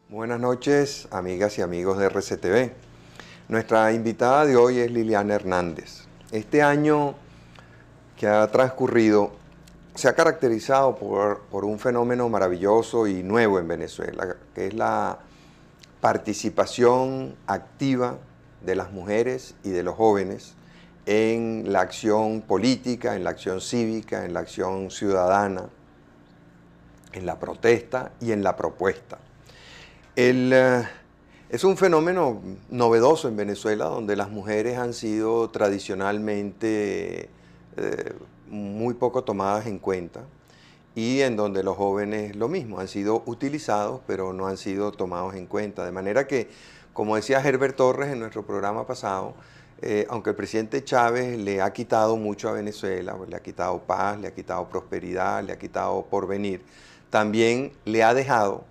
Buenas noches, amigas y amigos de RCTV. Nuestra invitada de hoy es Liliana Hernández. Este año que ha transcurrido se ha caracterizado por un fenómeno maravilloso y nuevo en Venezuela, que es la participación activa de las mujeres y de los jóvenes en la acción política, en la acción cívica, en la acción ciudadana, en la protesta y en la propuesta. Es un fenómeno novedoso en Venezuela, donde las mujeres han sido tradicionalmente muy poco tomadas en cuenta, y en donde los jóvenes lo mismo, han sido utilizados pero no han sido tomados en cuenta. De manera que, como decía Herbert Torres en nuestro programa pasado, aunque el presidente Chávez le ha quitado mucho a Venezuela, le ha quitado paz, le ha quitado prosperidad, le ha quitado porvenir, también le ha dejado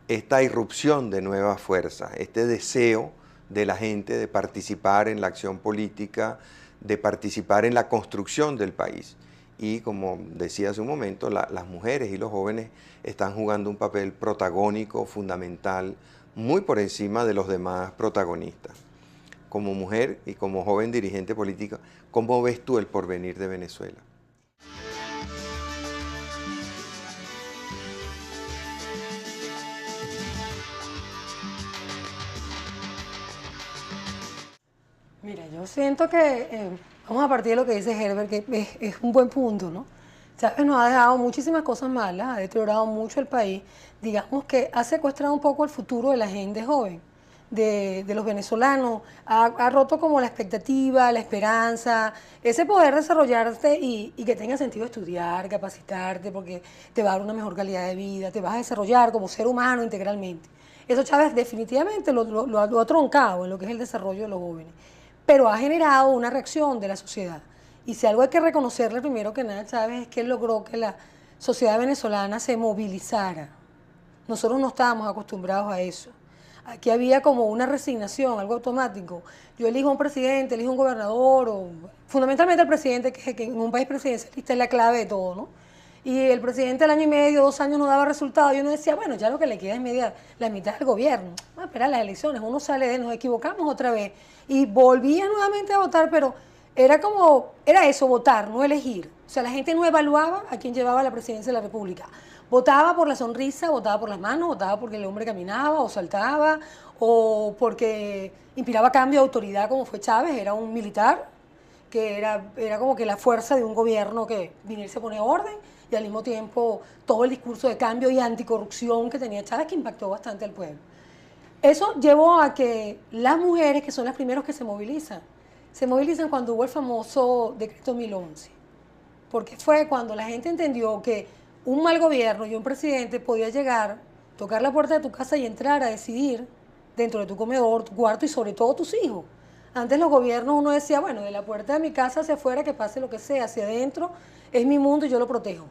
esta irrupción de nuevas fuerzas, este deseo de la gente de participar en la acción política, de participar en la construcción del país. Y como decía hace un momento, las mujeres y los jóvenes están jugando un papel protagónico, fundamental, muy por encima de los demás protagonistas. Como mujer y como joven dirigente política, ¿cómo ves tú el porvenir de Venezuela? Mira, yo siento que, vamos a partir de lo que dice Herbert, que es un buen punto, ¿no? Chávez nos ha dejado muchísimas cosas malas, ha deteriorado mucho el país, digamos que ha secuestrado un poco el futuro de la gente joven, de los venezolanos, ha roto como la expectativa, la esperanza, ese poder desarrollarte y que tenga sentido estudiar, capacitarte, porque te va a dar una mejor calidad de vida, te vas a desarrollar como ser humano integralmente. Eso Chávez definitivamente lo ha troncado en lo que es el desarrollo de los jóvenes, pero ha generado una reacción de la sociedad. Y si algo hay que reconocerle primero que nada a Chávez es que él logró que la sociedad venezolana se movilizara. Nosotros no estábamos acostumbrados a eso. Aquí había como una resignación, algo automático. Yo elijo un presidente, elijo un gobernador, o fundamentalmente el presidente, que en un país presidencialista es la clave de todo, ¿no? Y el presidente al año y medio, 2 años no daba resultados. Y uno decía, bueno, ya lo que le queda es la mitad del gobierno. Vamos a esperar las elecciones, uno sale de, nos equivocamos otra vez. Y volvía nuevamente a votar, pero era eso, votar, no elegir. O sea, la gente no evaluaba a quién llevaba la presidencia de la República. Votaba por la sonrisa, votaba por las manos, votaba porque el hombre caminaba o saltaba, o porque inspiraba cambio de autoridad, como fue Chávez, era un militar, que era como que la fuerza de un gobierno que viniese a poner orden, y al mismo tiempo todo el discurso de cambio y anticorrupción que tenía Chávez, que impactó bastante al pueblo. Eso llevó a que las mujeres, que son las primeras que se movilizan cuando hubo el famoso decreto 1011, porque fue cuando la gente entendió que un mal gobierno y un presidente podía llegar, tocar la puerta de tu casa y entrar a decidir dentro de tu comedor, tu cuarto y sobre todo tus hijos. Antes los gobiernos uno decía, bueno, de la puerta de mi casa hacia afuera que pase lo que sea, hacia adentro es mi mundo y yo lo protejo.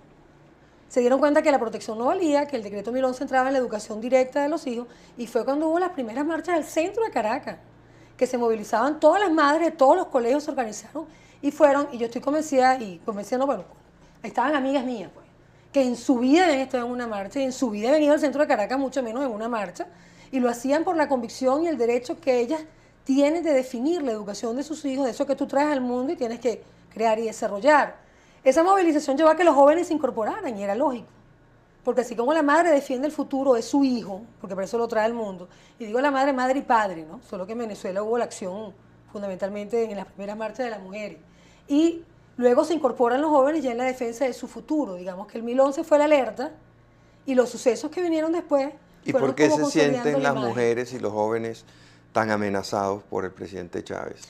Se dieron cuenta que la protección no valía, que el decreto 1011 entraba en la educación directa de los hijos, y fue cuando hubo las primeras marchas al centro de Caracas, que se movilizaban todas las madres de todos los colegios, se organizaron y fueron, y yo estoy convencida, no, bueno, estaban amigas mías, pues, que en su vida habían estado en una marcha, y en su vida habían ido al centro de Caracas, mucho menos en una marcha, y lo hacían por la convicción y el derecho que ellas tienen de definir la educación de sus hijos, de eso que tú traes al mundo y tienes que crear y desarrollar. Esa movilización llevó a que los jóvenes se incorporaran, y era lógico, porque así como la madre defiende el futuro de su hijo, porque por eso lo trae al mundo, y digo la madre, madre y padre, ¿no? Solo que en Venezuela hubo la acción fundamentalmente en las primeras marchas de las mujeres, y luego se incorporan los jóvenes ya en la defensa de su futuro. Digamos que el 1011 fue la alerta, y los sucesos que vinieron después ¿Y fueron por qué como se consolidando sienten la las imagen. mujeres y los jóvenes tan amenazados por el presidente Chávez?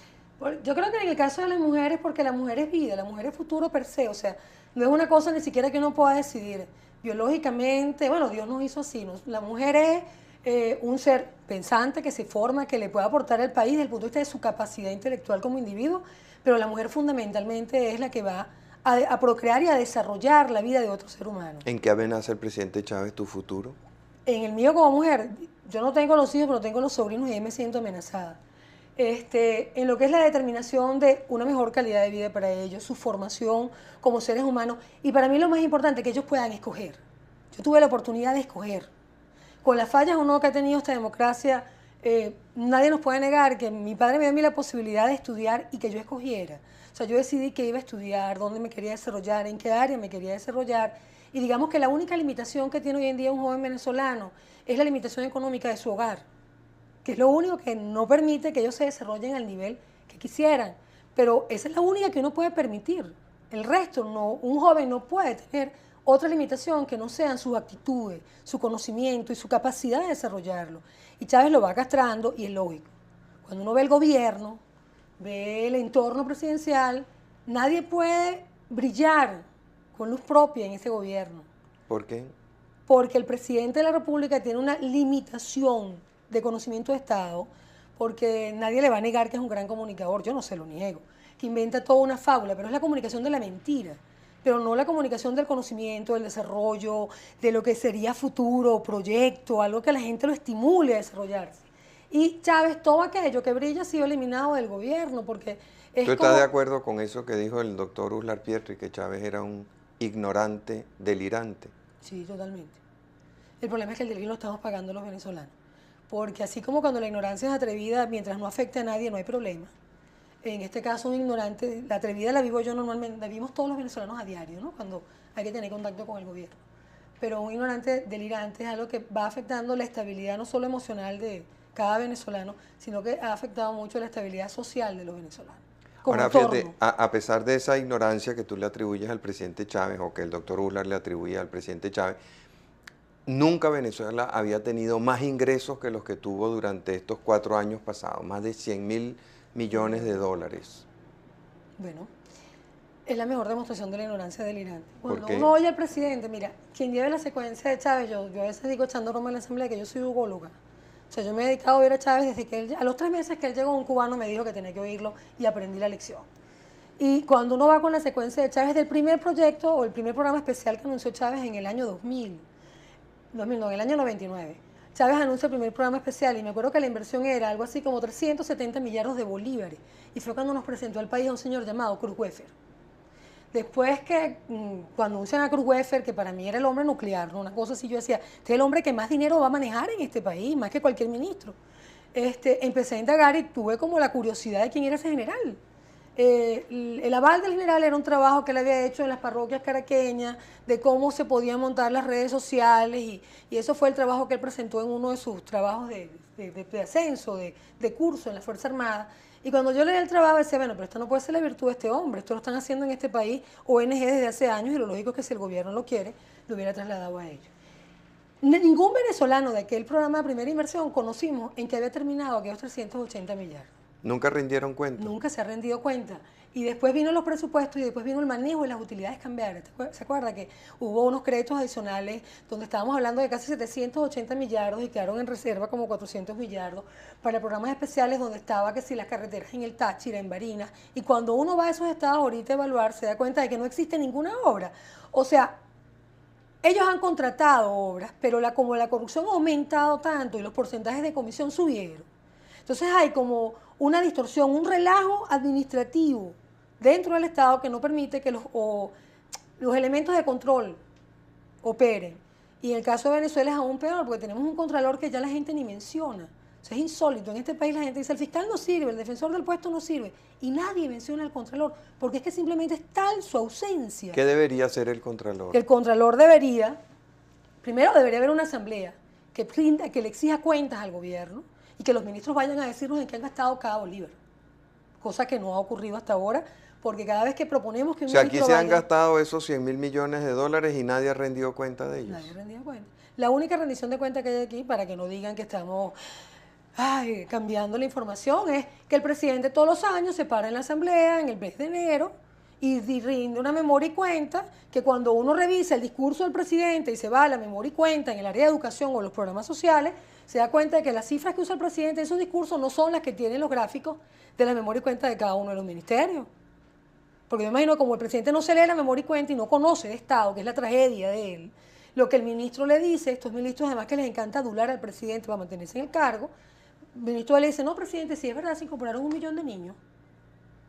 Yo creo que en el caso de las mujeres, porque la mujer es vida, la mujer es futuro per se, o sea, no es una cosa ni siquiera que uno pueda decidir biológicamente. Bueno, Dios nos hizo así, ¿no? La mujer es un ser pensante que se forma, que le puede aportar al país desde el punto de vista de su capacidad intelectual como individuo, pero la mujer fundamentalmente es la que va a procrear y a desarrollar la vida de otro ser humano. ¿En qué amenaza el presidente Chávez tu futuro? En el mío como mujer, yo no tengo los hijos, pero tengo los sobrinos y ahí me siento amenazada. En lo que es la determinación de una mejor calidad de vida para ellos, su formación como seres humanos, y para mí lo más importante, que ellos puedan escoger. Yo tuve la oportunidad de escoger, con las fallas o no que ha tenido esta democracia, nadie nos puede negar que mi padre me dio a mí la posibilidad de estudiar y que yo escogiera. O sea, yo decidí que iba a estudiar, dónde me quería desarrollar, en qué área me quería desarrollar. Y digamos que la única limitación que tiene hoy en día un joven venezolano es la limitación económica de su hogar, que es lo único que no permite que ellos se desarrollen al nivel que quisieran. Pero esa es la única que uno puede permitir. El resto, no, un joven no puede tener otra limitación que no sean sus actitudes, su conocimiento y su capacidad de desarrollarlo. Y Chávez lo va castrando y es lógico. Cuando uno ve el gobierno, ve el entorno presidencial, nadie puede brillar con luz propia en ese gobierno. ¿Por qué? Porque el presidente de la República tiene una limitación de conocimiento de Estado, porque nadie le va a negar que es un gran comunicador, yo no se lo niego, que inventa toda una fábula, pero es la comunicación de la mentira, pero no la comunicación del conocimiento, del desarrollo, de lo que sería futuro, proyecto, algo que la gente lo estimule a desarrollarse. Y Chávez, todo aquello que brilla ha sido eliminado del gobierno, porque es ¿Tú estás de acuerdo con eso que dijo el doctor Uslar Pietri, que Chávez era un ignorante delirante? Sí, totalmente. El problema es que el delirio lo estamos pagando los venezolanos, porque así como cuando la ignorancia es atrevida, mientras no afecte a nadie, no hay problema. En este caso, un ignorante, la atrevida la vivo yo normalmente, la vivimos todos los venezolanos a diario, ¿no? Cuando hay que tener contacto con el gobierno. Pero un ignorante delirante es algo que va afectando la estabilidad no solo emocional de cada venezolano, sino que ha afectado mucho la estabilidad social de los venezolanos. Ahora, fíjate, a pesar de esa ignorancia que tú le atribuyes al presidente Chávez, o que el doctor Uslar le atribuye al presidente Chávez, nunca Venezuela había tenido más ingresos que los que tuvo durante estos 4 años pasados, más de 100.000 millones de dólares. Bueno, es la mejor demostración de la ignorancia delirante. Cuando ¿Por qué? uno oye al presidente, mira, quien lleve la secuencia de Chávez, yo a veces digo echando broma en la asamblea que yo soy ugóloga. O sea, yo me he dedicado a oír a Chávez desde que él, a los 3 meses que él llegó, un cubano me dijo que tenía que oírlo y aprendí la lección. Y cuando uno va con la secuencia de Chávez del primer proyecto o el primer programa especial que anunció Chávez en el año 2000 no, en el año 99, Chávez anuncia el primer programa especial y me acuerdo que la inversión era algo así como 370 millardos de bolívares. Y fue cuando nos presentó al país a un señor llamado Cruz Weffer. Después que, cuando anuncian a Cruz Weffer, que para mí era el hombre nuclear, ¿no? Una cosa así, yo decía, este es el hombre que más dinero va a manejar en este país, más que cualquier ministro. Empecé a indagar y tuve como la curiosidad de quién era ese general. El aval del general era un trabajo que él había hecho en las parroquias caraqueñas, de cómo se podían montar las redes sociales, y eso fue el trabajo que él presentó en uno de sus trabajos de ascenso, de curso en la Fuerza Armada. Y cuando yo leí el trabajo decía, bueno, pero esto no puede ser la virtud de este hombre, esto lo están haciendo en este país ONG desde hace años, y lo lógico es que si el gobierno lo quiere, lo hubiera trasladado a ellos. Ningún venezolano de aquel programa de primera inversión conocimos en que había terminado aquellos 380 millardos. ¿Nunca rindieron cuenta? Nunca se ha rendido cuenta. Y después vino los presupuestos y después vino el manejo y las utilidades cambiarias. ¿Se acuerda que hubo unos créditos adicionales donde estábamos hablando de casi 780 millardos y quedaron en reserva como 400 millardos para programas especiales donde estaba que si las carreteras en el Táchira, en Barinas? Y cuando uno va a esos estados ahorita a evaluar, se da cuenta de que no existe ninguna obra. O sea, ellos han contratado obras, pero como la corrupción ha aumentado tanto y los porcentajes de comisión subieron, entonces hay como una distorsión, un relajo administrativo dentro del Estado que no permite que los elementos de control operen. Y en el caso de Venezuela es aún peor, porque tenemos un contralor que ya la gente ni menciona. O sea, es insólito. En este país la gente dice, el fiscal no sirve, el defensor del puesto no sirve. Y nadie menciona al contralor, porque es que simplemente es tal su ausencia. ¿Qué debería hacer el contralor? El contralor debería, primero debería haber una asamblea que le exija cuentas al gobierno, y que los ministros vayan a decirnos en qué han gastado cada bolívar, cosa que no ha ocurrido hasta ahora, porque cada vez que proponemos que un ministro aquí se vaya, han gastado esos 100.000 millones de dólares y nadie ha rendido cuenta de ellos. Nadie ha rendido cuenta. La única rendición de cuenta que hay aquí, para que no digan que estamos cambiando la información, es que el presidente todos los años se para en la asamblea en el mes de enero y rinde una memoria y cuenta, que cuando uno revisa el discurso del presidente y se va a la memoria y cuenta en el área de educación o los programas sociales, se da cuenta de que las cifras que usa el presidente en sus discursos no son las que tienen los gráficos de la memoria y cuenta de cada uno de los ministerios. Porque yo imagino, como el presidente no se lee la memoria y cuenta y no conoce el Estado, que es la tragedia de él, lo que el ministro le dice, estos ministros además que les encanta adular al presidente para mantenerse en el cargo, el ministro le dice, no, presidente, si es verdad, se incorporaron 1 millón de niños,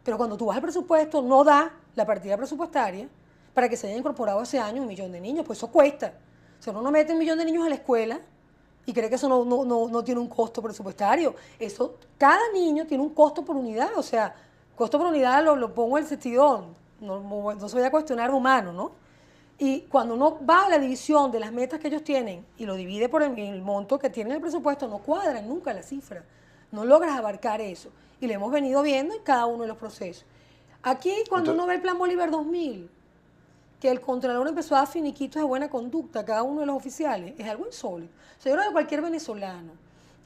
pero cuando tú vas al presupuesto no da la partida presupuestaria para que se haya incorporado ese año 1 millón de niños, pues eso cuesta. O sea, uno no mete 1 millón de niños a la escuela y cree que eso no tiene un costo presupuestario. Eso, cada niño tiene un costo por unidad, o sea, costo por unidad lo pongo en el sentido, no se voy a cuestionar humano, ¿no? Y cuando uno va a la división de las metas que ellos tienen y lo divide por el monto que tienen el presupuesto, no cuadran nunca la cifra. No logras abarcar eso. Y lo hemos venido viendo en cada uno de los procesos. Aquí, cuando uno ve el Plan Bolívar 2000, que el Contralor empezó a dar finiquitos de buena conducta a cada uno de los oficiales, es algo insólito. O sea, yo creo que cualquier venezolano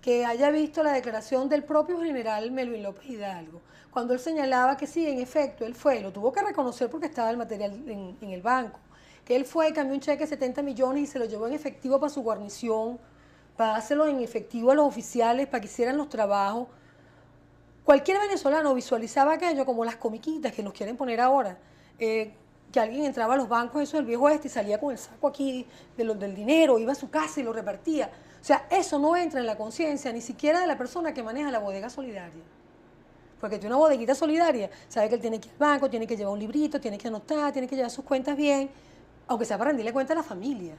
que haya visto la declaración del propio general Melvin López Hidalgo, cuando él señalaba que sí, en efecto, él fue, lo tuvo que reconocer porque estaba el material en el banco, que él fue, cambió un cheque de 70 millones y se lo llevó en efectivo para su guarnición, para dárselo en efectivo a los oficiales, para que hicieran los trabajos. Cualquier venezolano visualizaba aquello como las comiquitas que nos quieren poner ahora, que alguien entraba a los bancos, eso del viejo este, y salía con el saco aquí del dinero, iba a su casa y lo repartía. O sea, eso no entra en la conciencia ni siquiera de la persona que maneja la bodega solidaria. Porque tiene una bodeguita solidaria, sabe que él tiene que ir al banco, tiene que llevar un librito, tiene que anotar, tiene que llevar sus cuentas bien, aunque sea para rendirle cuenta a la familia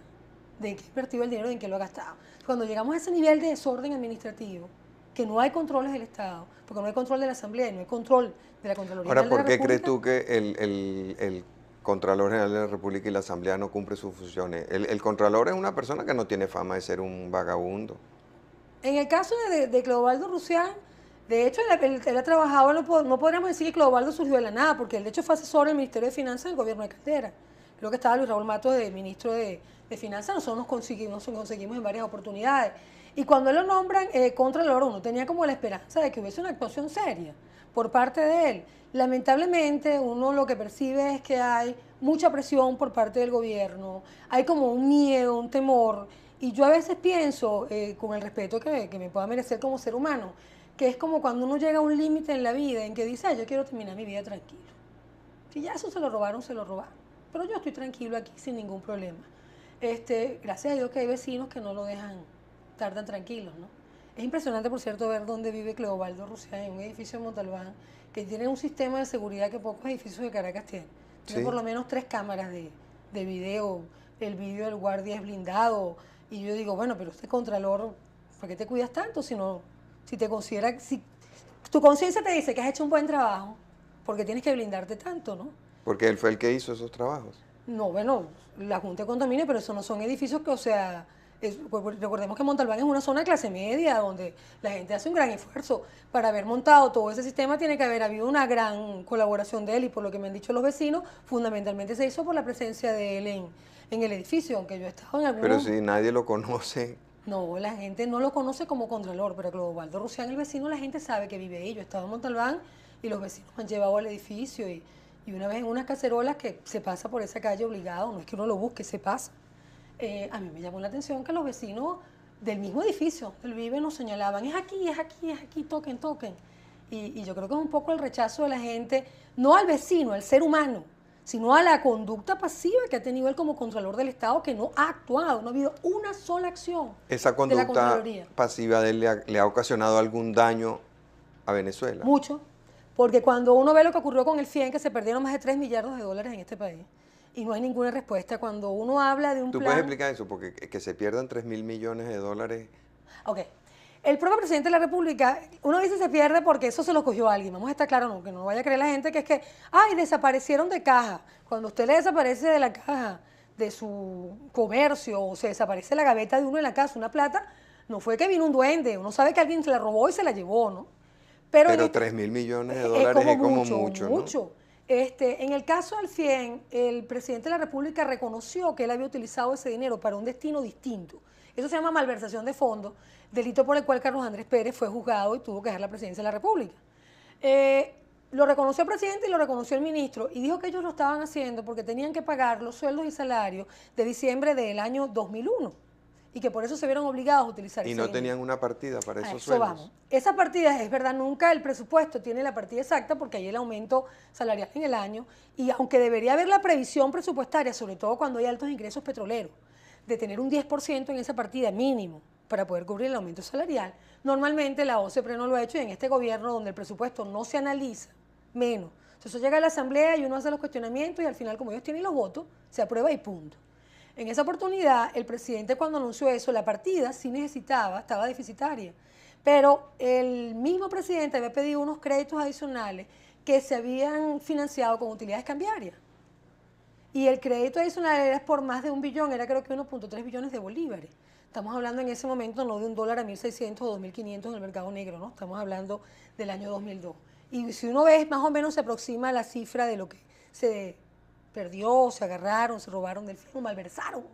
de qué ha invertido el dinero y en qué lo ha gastado. Cuando llegamos a ese nivel de desorden administrativo, que no hay controles del Estado, porque no hay control de la Asamblea, no hay control de la Contraloría Ahora, General de la ¿por qué crees República. tú que el Contralor General de la República y la Asamblea no cumple sus funciones? El Contralor es una persona que no tiene fama de ser un vagabundo. En el caso de Clodovaldo Rusián, de hecho, él ha trabajado, no podríamos decir que Clodovaldo surgió de la nada, porque él de hecho fue asesor del Ministerio de Finanzas del gobierno de Caldera. Creo que estaba Luis Raúl Matos de ministro de Finanzas, nosotros nos conseguimos en varias oportunidades. Y cuando él lo nombran Contralor, uno tenía como la esperanza de que hubiese una actuación seria por parte de él. Lamentablemente, uno lo que percibe es que hay mucha presión por parte del gobierno, hay como un miedo, un temor, y yo a veces pienso, con el respeto que me pueda merecer como ser humano, que es como cuando uno llega a un límite en la vida en que dice, yo quiero terminar mi vida tranquilo. Si ya eso se lo robaron, se lo robaron. Pero yo estoy tranquilo aquí sin ningún problema. Gracias a Dios que hay vecinos que no lo dejan estar tan tranquilos, ¿no? Es impresionante, por cierto, ver dónde vive Cleobaldo Rusián, en un edificio en Montalbán, que tiene un sistema de seguridad que pocos edificios de Caracas tienen. Tiene Sí. por lo menos 3 cámaras de video, el vídeo del guardia es blindado, y yo digo, bueno, pero este Contralor, ¿por qué te cuidas tanto? Si te considera, si tu conciencia te dice que has hecho un buen trabajo, ¿por qué tienes que blindarte tanto, no? Porque él fue el que hizo esos trabajos. No, bueno, la Junta de Condominio, pero eso no son edificios que, o sea, recordemos que Montalbán es una zona de clase media donde la gente hace un gran esfuerzo. Para haber montado todo ese sistema tiene que haber habido una gran colaboración de él y por lo que me han dicho los vecinos, fundamentalmente se hizo por la presencia de él en el edificio, aunque yo he estado en Pero algunos... si nadie lo conoce, No, la gente no lo conoce como Contralor, pero Clodovaldo Rusián, el vecino, la gente sabe que vive ahí. Yo he estado en Montalbán y los vecinos me han llevado al edificio y una vez en unas cacerolas que se pasa por esa calle obligado, no es que uno lo busque, se pasa. A mí me llamó la atención que los vecinos del mismo edificio, del Vive, nos señalaban, es aquí, es aquí, es aquí, toquen, toquen. Y yo creo que es un poco el rechazo de la gente, no al vecino, al ser humano, sino a la conducta pasiva que ha tenido él como Contralor del Estado, que no ha actuado, no ha habido una sola acción esa de la conducta Contraloría. pasiva de él le ha ocasionado algún daño a Venezuela. Mucho, porque cuando uno ve lo que ocurrió con el FIEN, que se perdieron más de 3 millardos de dólares en este país, y no hay ninguna respuesta, cuando uno habla de un ¿Tú plan... puedes explicar eso? Porque que se pierdan 3.000 millones de dólares. Ok. El propio presidente de la República, uno dice se pierde porque eso se lo cogió alguien. Vamos a estar claros, no, que no vaya a creer la gente que es que, ay, desaparecieron de caja. Cuando usted le desaparece de la caja de su comercio o se desaparece la gaveta de uno en la casa, una plata, no fue que vino un duende. Uno sabe que alguien se la robó y se la llevó, ¿no? Pero en 3.000 millones de es dólares es como mucho, mucho, ¿no? mucho. En el caso del FIEN, el presidente de la República reconoció que él había utilizado ese dinero para un destino distinto. Eso se llama malversación de fondos, delito por el cual Carlos Andrés Pérez fue juzgado y tuvo que dejar la presidencia de la República. Lo reconoció el presidente y lo reconoció el ministro y dijo que ellos lo estaban haciendo porque tenían que pagar los sueldos y salarios de diciembre del año 2001 y que por eso se vieron obligados a utilizar Y ese no dinero. tenían una partida para A esos eso sueldos. vamos. Esa partida, es verdad, nunca el presupuesto tiene la partida exacta porque hay el aumento salarial en el año y aunque debería haber la previsión presupuestaria, sobre todo cuando hay altos ingresos petroleros, de tener un 10% en esa partida mínimo para poder cubrir el aumento salarial, normalmente la OCPRE no lo ha hecho y en este gobierno donde el presupuesto no se analiza, menos. Entonces eso llega a la asamblea y uno hace los cuestionamientos y al final como ellos tienen los votos, se aprueba y punto. En esa oportunidad, el presidente cuando anunció eso, la partida sí necesitaba, estaba deficitaria. Pero el mismo presidente había pedido unos créditos adicionales que se habían financiado con utilidades cambiarias. Y el crédito adicional era por más de 1 billón, era creo que 1.3 billones de bolívares. Estamos hablando en ese momento no de $1 a 1.600 o 2.500 en el mercado negro, ¿no? Estamos hablando del año 2002. Y si uno ve, más o menos se aproxima a la cifra de lo que se perdió, se agarraron, se robaron del FIEM o malversaron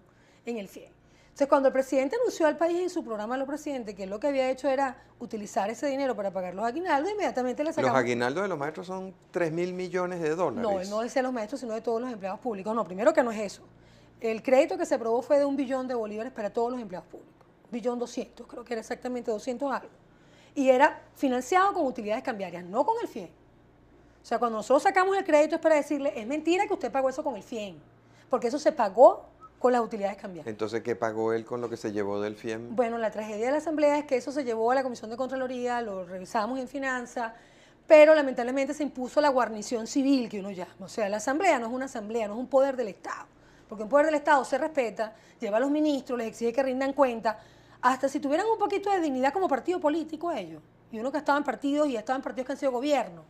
en el FIEM. Entonces, cuando el presidente anunció al país en su programa a los presidentes que lo que había hecho era utilizar ese dinero para pagar los aguinaldos, inmediatamente le sacamos... Los aguinaldos de los maestros son 3.000 millones de dólares. No, él no decía los maestros, sino de todos los empleados públicos. No, primero que no es eso. El crédito que se aprobó fue de 1 billón de bolívares para todos los empleados públicos. 1.200.000, creo que era exactamente 200 algo. Y era financiado con utilidades cambiarias, no con el FIEM. O sea, cuando nosotros sacamos el crédito es para decirle, es mentira que usted pagó eso con el FIEM, porque eso se pagó con las utilidades cambiarias. Entonces, ¿qué pagó él con lo que se llevó del FIEM? Bueno, la tragedia de la Asamblea es que eso se llevó a la Comisión de Contraloría, lo revisamos en Finanzas, pero lamentablemente se impuso la guarnición civil que uno llama. O sea, la Asamblea no es una asamblea, no es un poder del Estado, porque un poder del Estado se respeta, lleva a los ministros, les exige que rindan cuenta, hasta si tuvieran un poquito de dignidad como partido político ellos, y uno que estaba en partidos y estaba en partidos que han sido gobierno.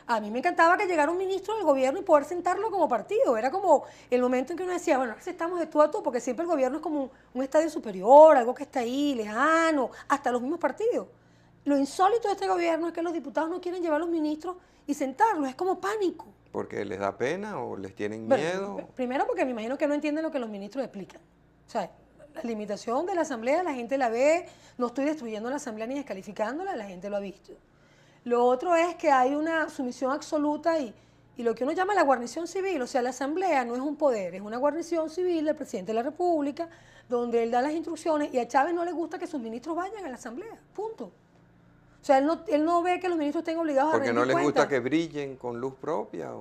A mí me encantaba que llegara un ministro del gobierno y poder sentarlo como partido. Era como el momento en que uno decía, bueno, ahora sí estamos de tú a tú, porque siempre el gobierno es como un estadio superior, algo que está ahí, lejano, hasta los mismos partidos. Lo insólito de este gobierno es que los diputados no quieren llevar a los ministros y sentarlos, es como pánico. ¿Porque les da pena o les tienen Bueno, miedo? primero porque me imagino que no entienden lo que los ministros explican. O sea, la limitación de la asamblea la gente la ve, no estoy destruyendo la asamblea ni descalificándola, la gente lo ha visto. Lo otro es que hay una sumisión absoluta y lo que uno llama la guarnición civil, o sea, la asamblea no es un poder, es una guarnición civil del presidente de la República, donde él da las instrucciones y a Chávez no le gusta que sus ministros vayan a la asamblea, punto. O sea, él no ve que los ministros estén obligados a rendir ¿Porque no les cuentas. gusta que brillen con luz propia?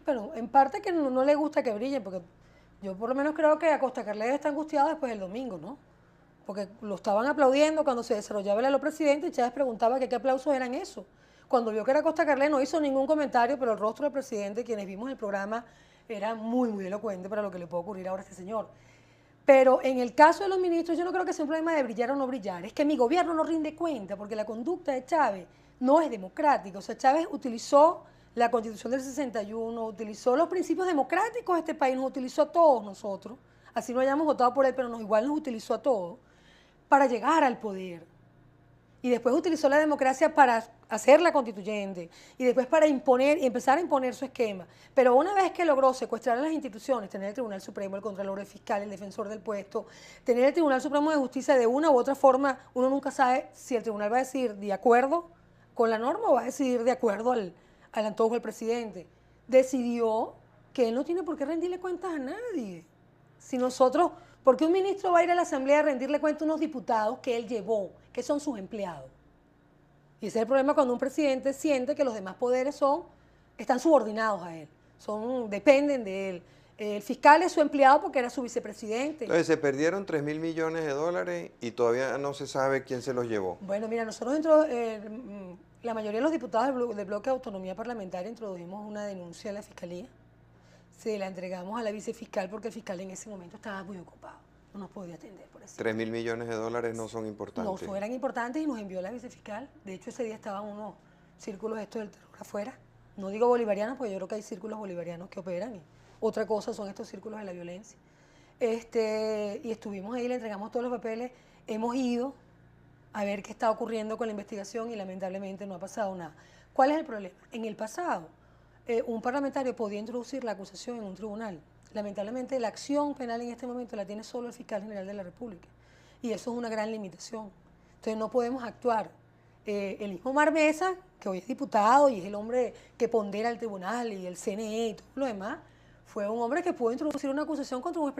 Bueno, en parte que no le gusta que brillen, porque yo por lo menos creo que Acosta Carlet está angustiado después del domingo, ¿no? Porque lo estaban aplaudiendo cuando se desarrollaba el presidente y Chávez preguntaba que qué aplausos eran esos. Cuando vio que era Acosta Carlet no hizo ningún comentario, pero el rostro del presidente, quienes vimos el programa, era muy, muy elocuente para lo que le puede ocurrir ahora a este señor. Pero en el caso de los ministros, yo no creo que sea un problema de brillar o no brillar. Es que mi gobierno no rinde cuenta, porque la conducta de Chávez no es democrática. O sea, Chávez utilizó la Constitución del 61, utilizó los principios democráticos de este país, nos utilizó a todos nosotros, así no hayamos votado por él, pero igual nos utilizó a todos, para llegar al poder. Y después utilizó la democracia para hacer la constituyente y después para imponer y empezar a imponer su esquema. Pero una vez que logró secuestrar a las instituciones, tener el Tribunal Supremo, el Contralor, el Fiscal, el Defensor del Puesto, tener el Tribunal Supremo de Justicia de una u otra forma, uno nunca sabe si el tribunal va a decidir de acuerdo con la norma o va a decidir de acuerdo al antojo del presidente. Decidió que él no tiene por qué rendirle cuentas a nadie. Si nosotros, ¿por qué un ministro va a ir a la Asamblea a rendirle cuentas a unos diputados que él llevó, que son sus empleados? Y ese es el problema cuando un presidente siente que los demás poderes están subordinados a él, dependen de él. El fiscal es su empleado porque era su vicepresidente. Entonces se perdieron 3.000 millones de dólares y todavía no se sabe quién se los llevó. Bueno, mira, nosotros la mayoría de los diputados del bloque de autonomía parlamentaria introdujimos una denuncia a la fiscalía. Se la entregamos a la vicefiscal porque el fiscal en ese momento estaba muy ocupado, no nos podía atender por eso. 3.000 millones de dólares no son importantes. No eran importantes y nos envió la vicefiscal. De hecho, ese día estaban unos círculos estos del terror afuera. No digo bolivarianos porque yo creo que hay círculos bolivarianos que operan y otra cosa son estos círculos de la violencia. Y estuvimos ahí, le entregamos todos los papeles, hemos ido a ver qué está ocurriendo con la investigación y lamentablemente no ha pasado nada. ¿Cuál es el problema? En el pasado, un parlamentario podía introducir la acusación en un tribunal. Lamentablemente la acción penal en este momento la tiene solo el fiscal general de la República y eso es una gran limitación. Entonces no podemos actuar. El mismo Omar Mesa, que hoy es diputado y es el hombre que pondera el tribunal y el CNE y todo lo demás, fue un hombre que pudo introducir una acusación contra un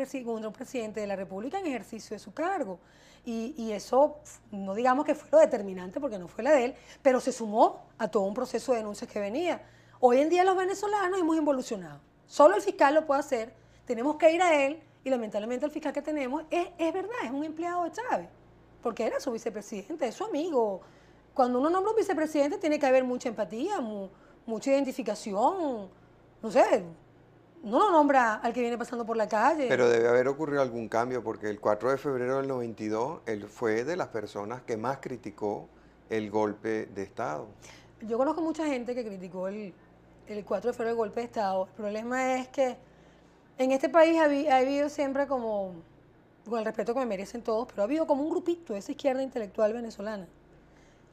presidente de la República en ejercicio de su cargo. Y eso, no digamos que fue lo determinante porque no fue la de él, pero se sumó a todo un proceso de denuncias que venía. Hoy en día los venezolanos hemos involucionado. Solo el fiscal lo puede hacer, tenemos que ir a él y lamentablemente el fiscal que tenemos es verdad, es un empleado de Chávez, porque era su vicepresidente, es su amigo. Cuando uno nombra un vicepresidente tiene que haber mucha empatía, mucha identificación, no sé, no lo nombra al que viene pasando por la calle. Pero debe haber ocurrido algún cambio, porque el 4 de febrero del 92, él fue de las personas que más criticó el golpe de Estado. Yo conozco mucha gente que criticó el 4 de febrero el golpe de Estado. El problema es que en este país ha habido siempre como, con el respeto que me merecen todos, pero ha habido como un grupito de esa izquierda intelectual venezolana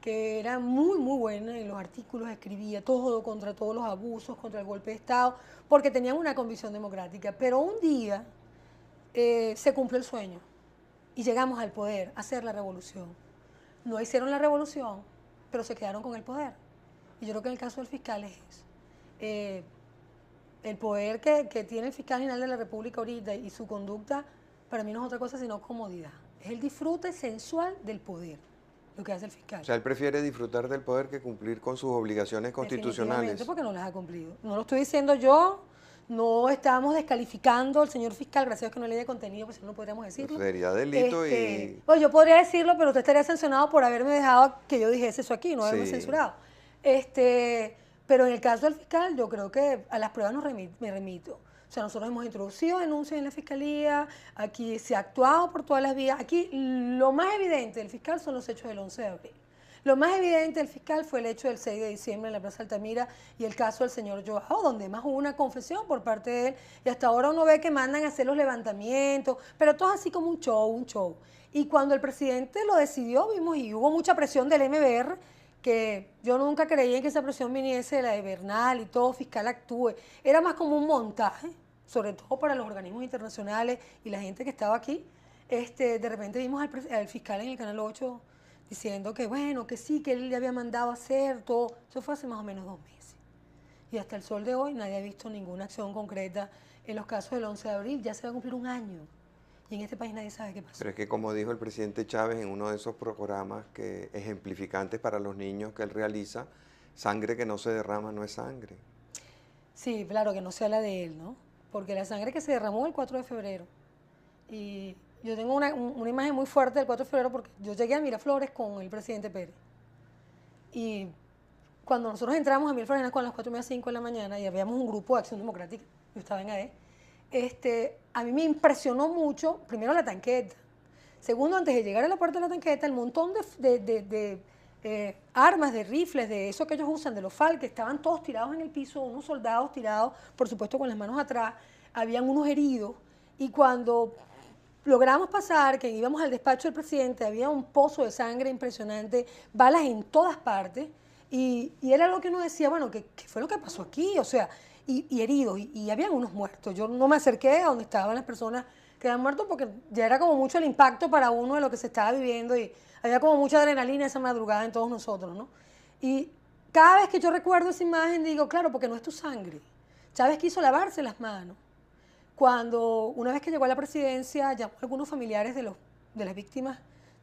que era muy, muy buena en los artículos, escribía todo contra todos los abusos, contra el golpe de Estado, porque tenían una convicción democrática. Pero un día se cumplió el sueño y llegamos al poder, a hacer la revolución. No hicieron la revolución, pero se quedaron con el poder. Y yo creo que en el caso del fiscal es eso. El poder que tiene el fiscal general de la República ahorita y su conducta, para mí no es otra cosa sino comodidad. Es el disfrute sensual del poder, lo que hace el fiscal. O sea, él prefiere disfrutar del poder que cumplir con sus obligaciones constitucionales. Porque no las ha cumplido. No lo estoy diciendo yo, no estamos descalificando al señor fiscal, gracias a Dios que no leí de contenido, pues si no podríamos decirlo. Sería delito Pues yo podría decirlo, pero usted estaría sancionado por haberme dejado que yo dijese eso aquí, no haberme censurado. Pero en el caso del fiscal, yo creo que a las pruebas me remito. O sea, nosotros hemos introducido denuncias en la fiscalía, aquí se ha actuado por todas las vías. Aquí lo más evidente del fiscal son los hechos del 11 de abril. Lo más evidente del fiscal fue el hecho del 6 de diciembre en la Plaza Altamira y el caso del señor Joao, donde más hubo una confesión por parte de él. Y hasta ahora uno ve que mandan a hacer los levantamientos, pero todo así como un show, un show. Y cuando el presidente lo decidió, vimos, y hubo mucha presión del MBR, que yo nunca creí en que esa presión viniese de la de Bernal y todo fiscal actúe. Era más como un montaje, sobre todo para los organismos internacionales y la gente que estaba aquí. De repente vimos al fiscal en el Canal 8 diciendo que bueno, que sí, que él le había mandado a hacer todo. Eso fue hace más o menos 2 meses. Y hasta el sol de hoy nadie ha visto ninguna acción concreta en los casos del 11 de abril. Ya se va a cumplir un año. Y en este país nadie sabe qué pasó. Pero es que como dijo el presidente Chávez en uno de esos programas que ejemplificantes para los niños que él realiza, sangre que no se derrama no es sangre. Sí, claro, que no sea la de él, ¿no? Porque la sangre que se derramó el 4 de febrero. Y yo tengo una imagen muy fuerte del 4 de febrero porque yo llegué a Miraflores con el presidente Pérez. Y cuando nosotros entramos a Miraflores con las 4:30, 5 de la mañana y habíamos un grupo de Acción Democrática, yo estaba en AD, a mí me impresionó mucho, primero la tanqueta, segundo, antes de llegar a la puerta de la tanqueta, el montón de armas, de rifles, de eso que ellos usan, de los FAL, que estaban todos tirados en el piso, unos soldados tirados, por supuesto con las manos atrás, habían unos heridos, y cuando logramos pasar, que íbamos al despacho del presidente, había un pozo de sangre impresionante, balas en todas partes, y era lo que uno decía, bueno, ¿qué fue lo que pasó aquí? O sea, y heridos, y habían unos muertos. Yo no me acerqué a donde estaban las personas que habían muerto porque ya era como mucho el impacto para uno de lo que se estaba viviendo y había como mucha adrenalina esa madrugada en todos nosotros, ¿no? Y cada vez que yo recuerdo esa imagen digo, claro, porque no es tu sangre. Chávez quiso lavarse las manos. Cuando una vez que llegó a la presidencia llamó a algunos familiares de las víctimas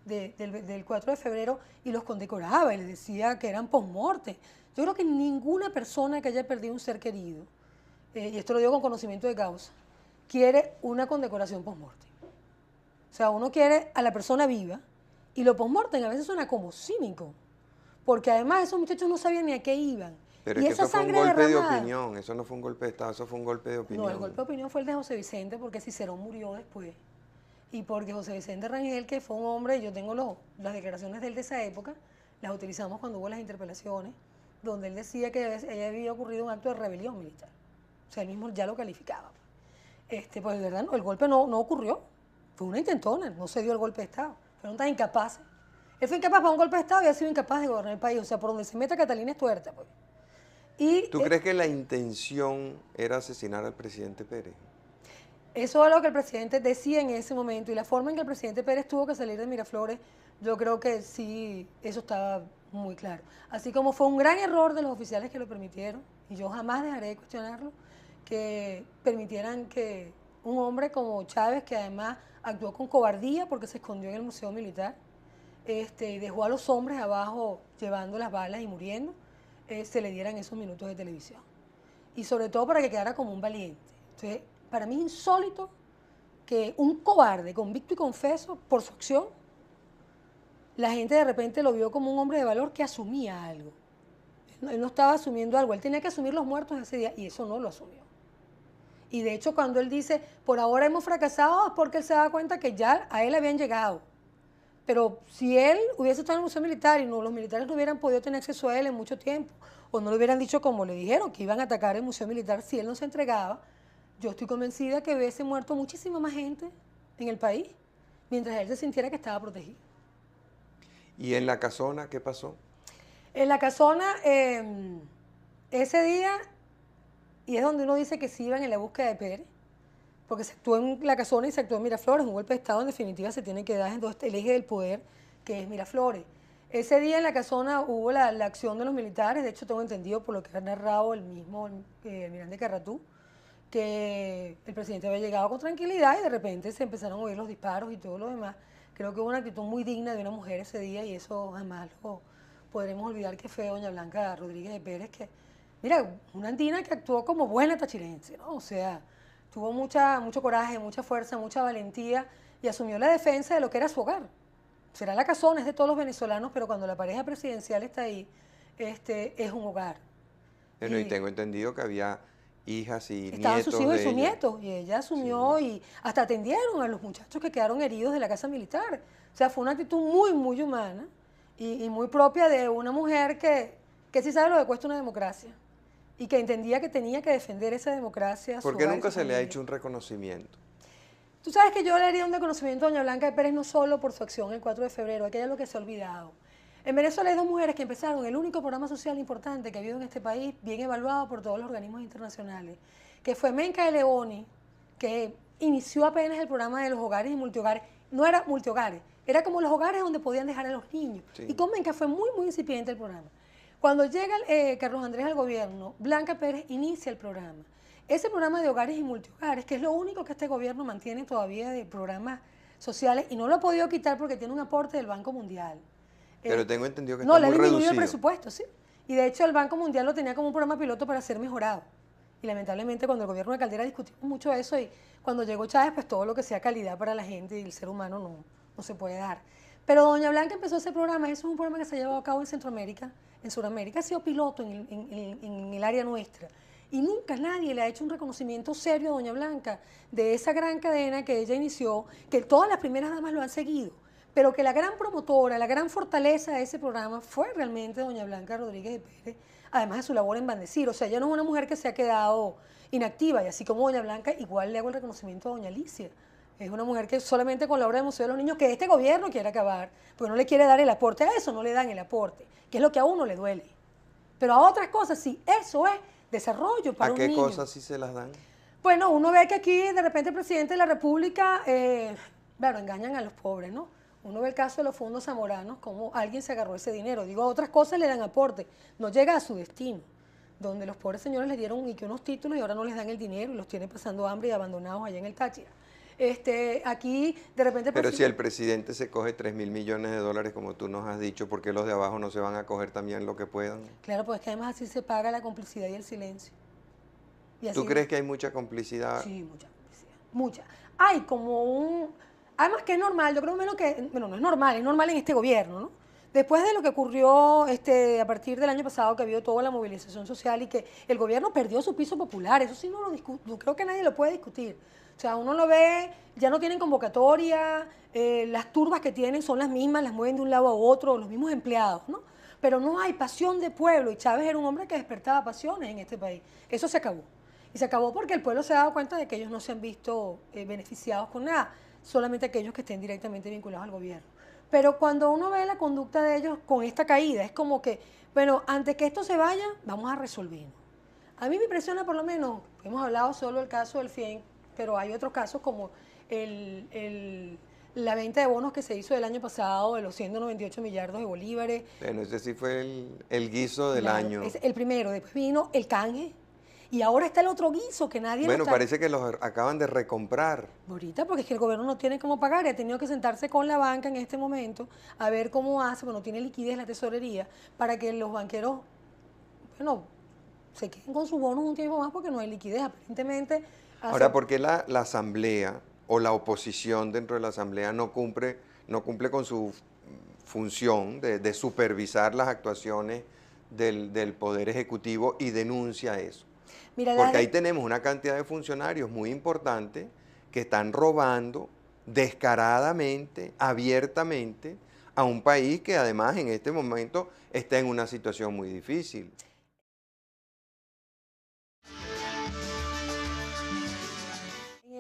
del 4 de febrero y los condecoraba y les decía que eran post-mortem. Yo creo que ninguna persona que haya perdido un ser querido, y esto lo digo con conocimiento de causa, quiere una condecoración post-mortem. O sea, uno quiere a la persona viva y lo post-mortem a veces suena como cínico, porque además esos muchachos no sabían ni a qué iban. Pero y es que esa eso fue un sangre golpe de derramada, opinión, eso no fue un golpe de Estado, eso fue un golpe de opinión. no, el golpe de opinión fue el de José Vicente porque Cicerón murió después. Y porque José Vicente Rangel, que fue un hombre, yo tengo las declaraciones de él de esa época, las utilizamos cuando hubo las interpelaciones, donde él decía que había ocurrido un acto de rebelión militar. O sea, él mismo ya lo calificaba. Pues de verdad, el golpe no ocurrió. Fue una intentona, no se dio el golpe de Estado. Fueron tan incapaces. Él fue incapaz para un golpe de Estado y ha sido incapaz de gobernar el país. O sea, por donde se meta Catalina es tuerta, pues. ¿Tú crees que la intención era asesinar al presidente Pérez? Eso es lo que el presidente decía en ese momento y la forma en que el presidente Pérez tuvo que salir de Miraflores, yo creo que sí, eso estaba muy claro. Así como fue un gran error de los oficiales que lo permitieron, y yo jamás dejaré de cuestionarlo, que permitieran que un hombre como Chávez, que además actuó con cobardía porque se escondió en el Museo Militar, y dejó a los hombres abajo llevando las balas y muriendo, se le dieran esos minutos de televisión. Y sobre todo para que quedara como un valiente. Entonces, para mí es insólito que un cobarde convicto y confeso por su acción, la gente de repente lo vio como un hombre de valor que asumía algo. Él no estaba asumiendo algo, él tenía que asumir los muertos ese día y eso no lo asumió. Y de hecho, cuando él dice, por ahora hemos fracasado, es porque él se da cuenta que ya a él habían llegado. Pero si él hubiese estado en el Museo Militar y no, los militares no hubieran podido tener acceso a él en mucho tiempo, o no le hubieran dicho como le dijeron, que iban a atacar el Museo Militar si él no se entregaba, yo estoy convencida que hubiese muerto muchísima más gente en el país, mientras él se sintiera que estaba protegido. ¿Y en la casona qué pasó? En la casona, ese día, y es donde uno dice que sí iban en la búsqueda de Pérez, porque se actuó en la casona y se actuó en Miraflores, un golpe de Estado en definitiva se tiene que dar en todo el eje del poder, que es Miraflores. Ese día en la casona hubo la acción de los militares, de hecho tengo entendido por lo que ha narrado el mismo almirante Carratú, que el presidente había llegado con tranquilidad y de repente se empezaron a oír los disparos y todo lo demás. Creo que hubo una actitud muy digna de una mujer ese día y eso jamás lo podremos olvidar, que fue doña Blanca Rodríguez de Pérez, que, mira, una andina que actuó como buena tachirense, ¿no? O sea, tuvo mucho coraje, mucha fuerza, mucha valentía y asumió la defensa de lo que era su hogar. Será la casona, es de todos los venezolanos, pero cuando la pareja presidencial está ahí, es un hogar. Bueno, y tengo entendido que había hijas y estaban nietos sus hijos y de sus ella. nietos, y ella asumió y hasta atendieron a los muchachos que quedaron heridos de la casa militar. O sea, fue una actitud muy, muy humana y muy propia de una mujer que sí sabe lo que cuesta una democracia y que entendía que tenía que defender esa democracia. ¿Por qué nunca se le ha hecho un reconocimiento? Tú sabes que yo le haría un reconocimiento a doña Blanca de Pérez no solo por su acción el 4 de febrero, aquello es lo que se ha olvidado. En Venezuela hay dos mujeres que empezaron el único programa social importante que ha habido en este país, bien evaluado por todos los organismos internacionales, que fue Menca de Leoni, que inició apenas el programa de los hogares y multihogares. No era multihogares, era como los hogares donde podían dejar a los niños. Sí. Y con Menca fue muy, muy incipiente el programa. Cuando llega Carlos Andrés al gobierno, Blanca Pérez inicia el programa. Ese programa de hogares y multihogares, que es lo único que este gobierno mantiene todavía de programas sociales, y no lo ha podido quitar porque tiene un aporte del Banco Mundial. Pero tengo entendido que no, está le muy ha disminuido reducido. El presupuesto, sí. Y de hecho el Banco Mundial lo tenía como un programa piloto para ser mejorado. Y lamentablemente cuando el gobierno de Caldera discutimos mucho eso y cuando llegó Chávez, pues todo lo que sea calidad para la gente y el ser humano no se puede dar. Pero doña Blanca empezó ese programa, eso es un programa que se ha llevado a cabo en Centroamérica, en Sudamérica, ha sido piloto en el área nuestra. Y nunca nadie le ha hecho un reconocimiento serio a doña Blanca de esa gran cadena que ella inició, que todas las primeras damas lo han seguido, pero que la gran promotora, la gran fortaleza de ese programa fue realmente doña Blanca Rodríguez de Pérez, además de su labor en Bandecir. O sea, ella no es una mujer que se ha quedado inactiva, y así como doña Blanca, igual le hago el reconocimiento a doña Alicia. Es una mujer que solamente con la obra del Museo de los Niños, que este gobierno quiere acabar, porque no le quiere dar el aporte, a eso no le dan el aporte, que es lo que a uno le duele. Pero a otras cosas sí, eso es desarrollo para un niño. ¿A qué cosas sí se las dan? Bueno, uno ve que aquí de repente el presidente de la República, claro, engañan a los pobres, ¿no? Uno ve el caso de los fondos zamoranos, cómo alguien se agarró ese dinero. Digo, otras cosas le dan aporte, no llega a su destino, donde los pobres señores les dieron unos títulos y ahora no les dan el dinero y los tienen pasando hambre y abandonados allá en el Táchira. Aquí de repente... Pero si el presidente se coge 3.000 millones de dólares, como tú nos has dicho, ¿por qué los de abajo no se van a coger también lo que puedan? Claro, pues que además así se paga la complicidad y el silencio. Y así, ¿tú crees que hay mucha complicidad? Sí, mucha complicidad, mucha. Hay como además que es normal, yo creo menos que, bueno, no es normal en este gobierno, ¿no? Después de lo que ocurrió a partir del año pasado, que ha habido toda la movilización social y que el gobierno perdió su piso popular, eso sí no lo discuto, no creo que nadie lo puede discutir. O sea, uno lo ve, ya no tienen convocatoria, las turbas que tienen son las mismas, las mueven de un lado a otro, los mismos empleados, ¿no? Pero no hay pasión de pueblo y Chávez era un hombre que despertaba pasiones en este país. Eso se acabó. Y se acabó porque el pueblo se ha dado cuenta de que ellos no se han visto beneficiados con nada, solamente aquellos que estén directamente vinculados al gobierno. Pero cuando uno ve la conducta de ellos con esta caída, es como que, bueno, antes que esto se vaya, vamos a resolverlo. A mí me impresiona por lo menos, hemos hablado solo del caso del FIEN, pero hay otros casos como la venta de bonos que se hizo el año pasado de los 198 millardos de bolívares. Bueno, ese sí fue el guiso del año. Es el primero, después vino el canje. Y ahora está el otro guiso que nadie Bueno, parece que los acaban de recomprar. Ahorita, porque es que el gobierno no tiene cómo pagar y ha tenido que sentarse con la banca en este momento a ver cómo hace, porque no tiene liquidez la tesorería, para que los banqueros, bueno, se queden con sus bonos un tiempo más porque no hay liquidez, aparentemente. Ahora, ¿por qué la asamblea o la oposición dentro de la asamblea no cumple con su función de supervisar las actuaciones del Poder Ejecutivo y denuncia eso? Mira, Porque ahí tenemos una cantidad de funcionarios muy importante que están robando descaradamente, abiertamente, a un país que además en este momento está en una situación muy difícil.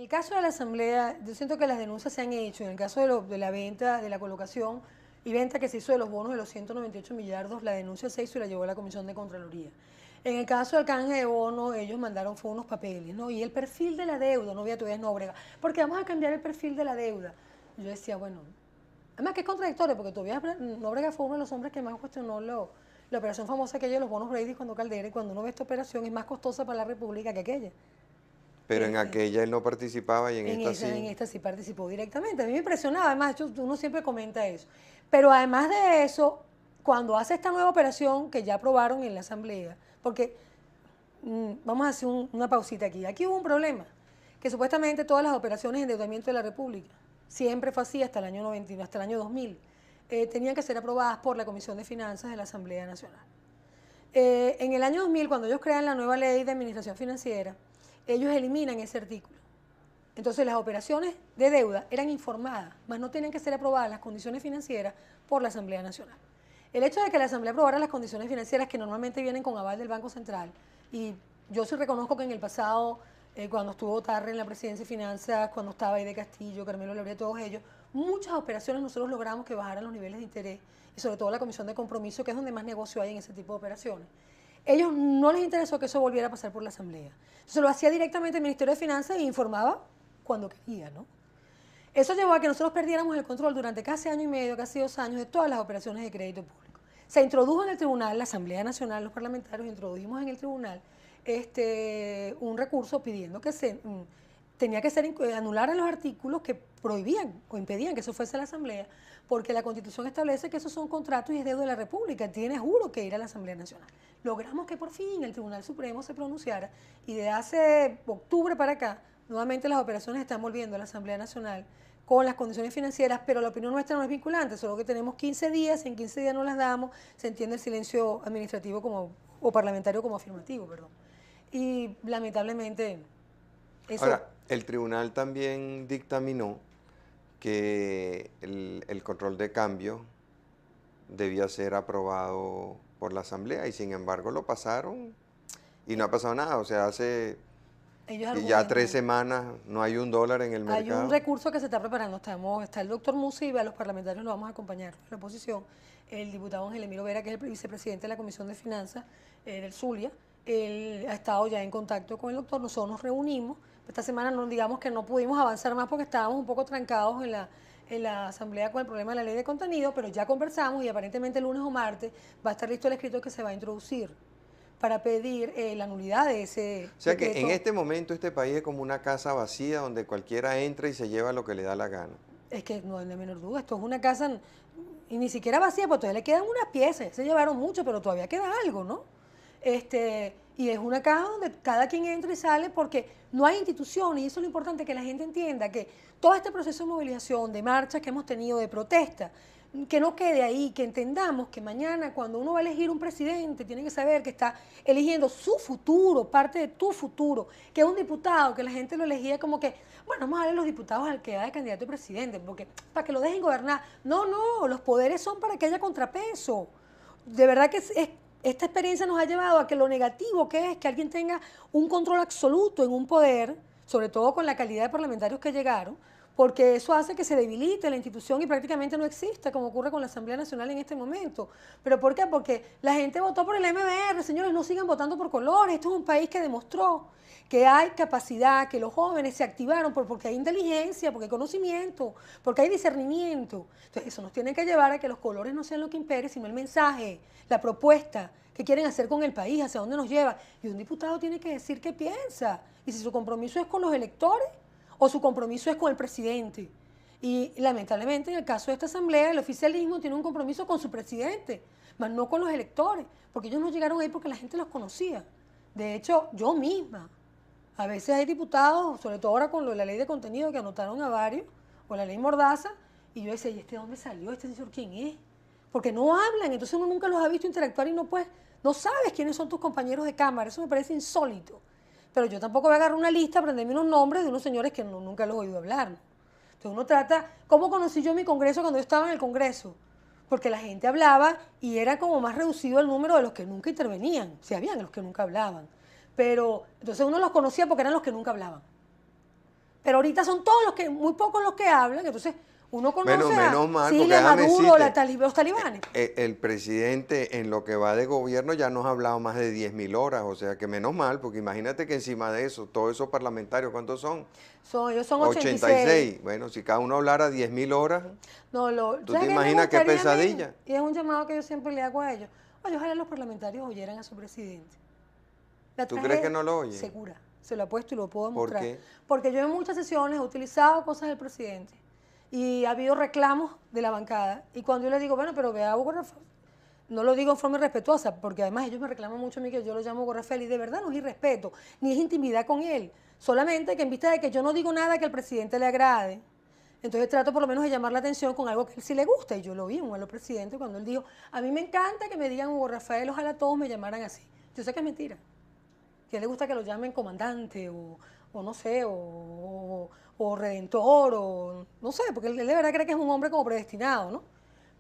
en el caso de la Asamblea, yo siento que las denuncias se han hecho. En el caso de la venta, de la colocación y venta que se hizo de los bonos de los 198 millardos, la denuncia se hizo y la llevó a la Comisión de Contraloría. En el caso del canje de bono, ellos mandaron fue unos papeles, ¿no? Y el perfil de la deuda, no voy a todavía es Nóbrega, porque vamos a cambiar el perfil de la deuda. Yo decía, bueno, además que es contradictorio, porque todavía Nóbrega fue uno de los hombres que más cuestionó la operación famosa aquella de los bonos Brady cuando Caldera, y cuando uno ve esta operación es más costosa para la República que aquella. Pero en aquella él no participaba y en esta sí. En esta sí participó directamente. A mí me impresionaba, además, uno siempre comenta eso. Pero además de eso, cuando hace esta nueva operación que ya aprobaron en la Asamblea, porque vamos a hacer una pausita aquí. Aquí hubo un problema, que supuestamente todas las operaciones de endeudamiento de la República, siempre fue así hasta el año 91, hasta el año 2000, tenían que ser aprobadas por la Comisión de Finanzas de la Asamblea Nacional. En el año 2000, cuando ellos crean la nueva ley de administración financiera, ellos eliminan ese artículo. Entonces las operaciones de deuda eran informadas, mas no tenían que ser aprobadas las condiciones financieras por la Asamblea Nacional. El hecho de que la Asamblea aprobara las condiciones financieras que normalmente vienen con aval del Banco Central, y yo sí reconozco que en el pasado, cuando estuvo Tarre en la presidencia de Finanzas, cuando estaba Aide Castillo, Carmelo Lebré, todos ellos, muchas operaciones nosotros logramos que bajaran los niveles de interés, y sobre todo la Comisión de Compromiso, que es donde más negocio hay en ese tipo de operaciones. Ellos no les interesó que eso volviera a pasar por la Asamblea. Entonces lo hacía directamente el Ministerio de Finanzas e informaba cuando quería, ¿no? Eso llevó a que nosotros perdiéramos el control durante casi año y medio, casi 2 años, de todas las operaciones de crédito público. Se introdujo en el tribunal, la Asamblea Nacional, los parlamentarios introdujimos en el tribunal un recurso pidiendo que tenía que ser anular los artículos que prohibían o impedían que eso fuese a la Asamblea, porque la Constitución establece que esos son contratos y es deuda de la República, tiene juro que ir a la Asamblea Nacional. Logramos que por fin el Tribunal Supremo se pronunciara y de hace octubre para acá, nuevamente las operaciones están volviendo a la Asamblea Nacional con las condiciones financieras, pero la opinión nuestra no es vinculante, solo que tenemos 15 días, en 15 días no las damos, se entiende el silencio administrativo o parlamentario como afirmativo, perdón. Y lamentablemente eso... Ahora, el tribunal también dictaminó que el control de cambio debía ser aprobado por la Asamblea y sin embargo lo pasaron y no ha pasado nada. O sea, hace ya 3 semanas no hay $1 en el mercado. Hay un recurso que se está preparando. Está el doctor Musi y a los parlamentarios lo vamos a acompañar. La oposición, el diputado Ángel Emilio Vera, que es el vicepresidente de la Comisión de Finanzas del Zulia, él ha estado ya en contacto con el doctor. Nosotros nos reunimos. Esta semana digamos que no pudimos avanzar más porque estábamos un poco trancados en la Asamblea con el problema de la ley de contenido, pero ya conversamos y aparentemente el lunes o martes va a estar listo el escrito que se va a introducir para pedir la nulidad de ese O sea decreto. que en este momento este país es como una casa vacía donde cualquiera entra y se lleva lo que le da la gana. Es que no hay la menor duda, esto es una casa y ni siquiera vacía, pues todavía le quedan unas piezas, se llevaron mucho, pero todavía queda algo, ¿no? Y es una caja donde cada quien entra y sale porque no hay instituciones, y eso es lo importante, que la gente entienda que todo este proceso de movilización, de marchas que hemos tenido, de protesta, que no quede ahí, que entendamos que mañana cuando uno va a elegir un presidente, tiene que saber que está eligiendo su futuro, parte de tu futuro, que es un diputado, que la gente lo elegía como que, bueno, vamos a darle los diputados al que da de candidato a presidente, porque para que lo dejen gobernar. No, los poderes son para que haya contrapeso. De verdad que esta experiencia nos ha llevado a que lo negativo que es que alguien tenga un control absoluto en un poder, sobre todo con la calidad de parlamentarios que llegaron, porque eso hace que se debilite la institución y prácticamente no exista, como ocurre con la Asamblea Nacional en este momento. ¿Pero por qué? Porque la gente votó por el MBR, señores, no sigan votando por colores. Esto es un país que demostró que hay capacidad, que los jóvenes se activaron porque hay inteligencia, porque hay conocimiento, porque hay discernimiento. Entonces eso nos tiene que llevar a que los colores no sean lo que impere, sino el mensaje, la propuesta que quieren hacer con el país, hacia dónde nos lleva. Y un diputado tiene que decir qué piensa. Y si su compromiso es con los electores o su compromiso es con el presidente. Y lamentablemente en el caso de esta asamblea, el oficialismo tiene un compromiso con su presidente, mas no con los electores, porque ellos no llegaron ahí porque la gente los conocía. De hecho, yo misma, a veces hay diputados, sobre todo ahora con la ley de contenido que anotaron a varios, o la ley Mordaza, y yo decía, ¿y este de dónde salió? ¿Este señor quién es? porque no hablan, entonces uno nunca los ha visto interactuar y no sabes quiénes son tus compañeros de cámara, eso me parece insólito. Pero yo tampoco voy a agarrar una lista, aprenderme unos nombres de unos señores que nunca los he oído hablar, ¿no? Entonces uno trata, ¿cómo conocí yo mi congreso cuando yo estaba en el congreso? Porque la gente hablaba y era como más reducido el número de los que nunca intervenían, si habían los que nunca hablaban. Pero entonces uno los conocía porque eran los que nunca hablaban. Pero ahorita son todos muy pocos los que hablan, entonces uno conoce menos mal, sí, porque Maduro, los talibanes. El presidente en lo que va de gobierno ya nos ha hablado más de 10.000 horas, o sea que menos mal, porque imagínate que encima de eso, todos esos parlamentarios, ¿cuántos son? Ellos son 86. Bueno, si cada uno hablara 10.000 horas, no, ¿tú te imaginas qué pesadilla? Y es un llamado que yo siempre le hago a ellos. Oye, ojalá los parlamentarios oyeran a su presidente. ¿Tú crees que no lo oyen? Segura, se lo apuesto y lo puedo demostrar. ¿Por qué? Porque yo en muchas sesiones he utilizado cosas del presidente y ha habido reclamos de la bancada. Y cuando yo le digo, bueno, pero vea a Hugo Rafael, no lo digo en forma irrespetuosa, porque además ellos me reclaman mucho a mí que yo lo llamo Hugo Rafael y de verdad no es irrespeto, ni es intimidad con él. Solamente que en vista de que yo no digo nada que al presidente le agrade, entonces trato por lo menos de llamar la atención con algo que a él sí le gusta. Y yo lo vi en un presidente cuando él dijo, a mí me encanta que me digan Hugo Rafael, ojalá todos me llamaran así. Yo sé que es mentira. Que a él le gusta que lo llamen comandante o no sé, o redentor, o no sé, porque él de verdad cree que es un hombre como predestinado, ¿no?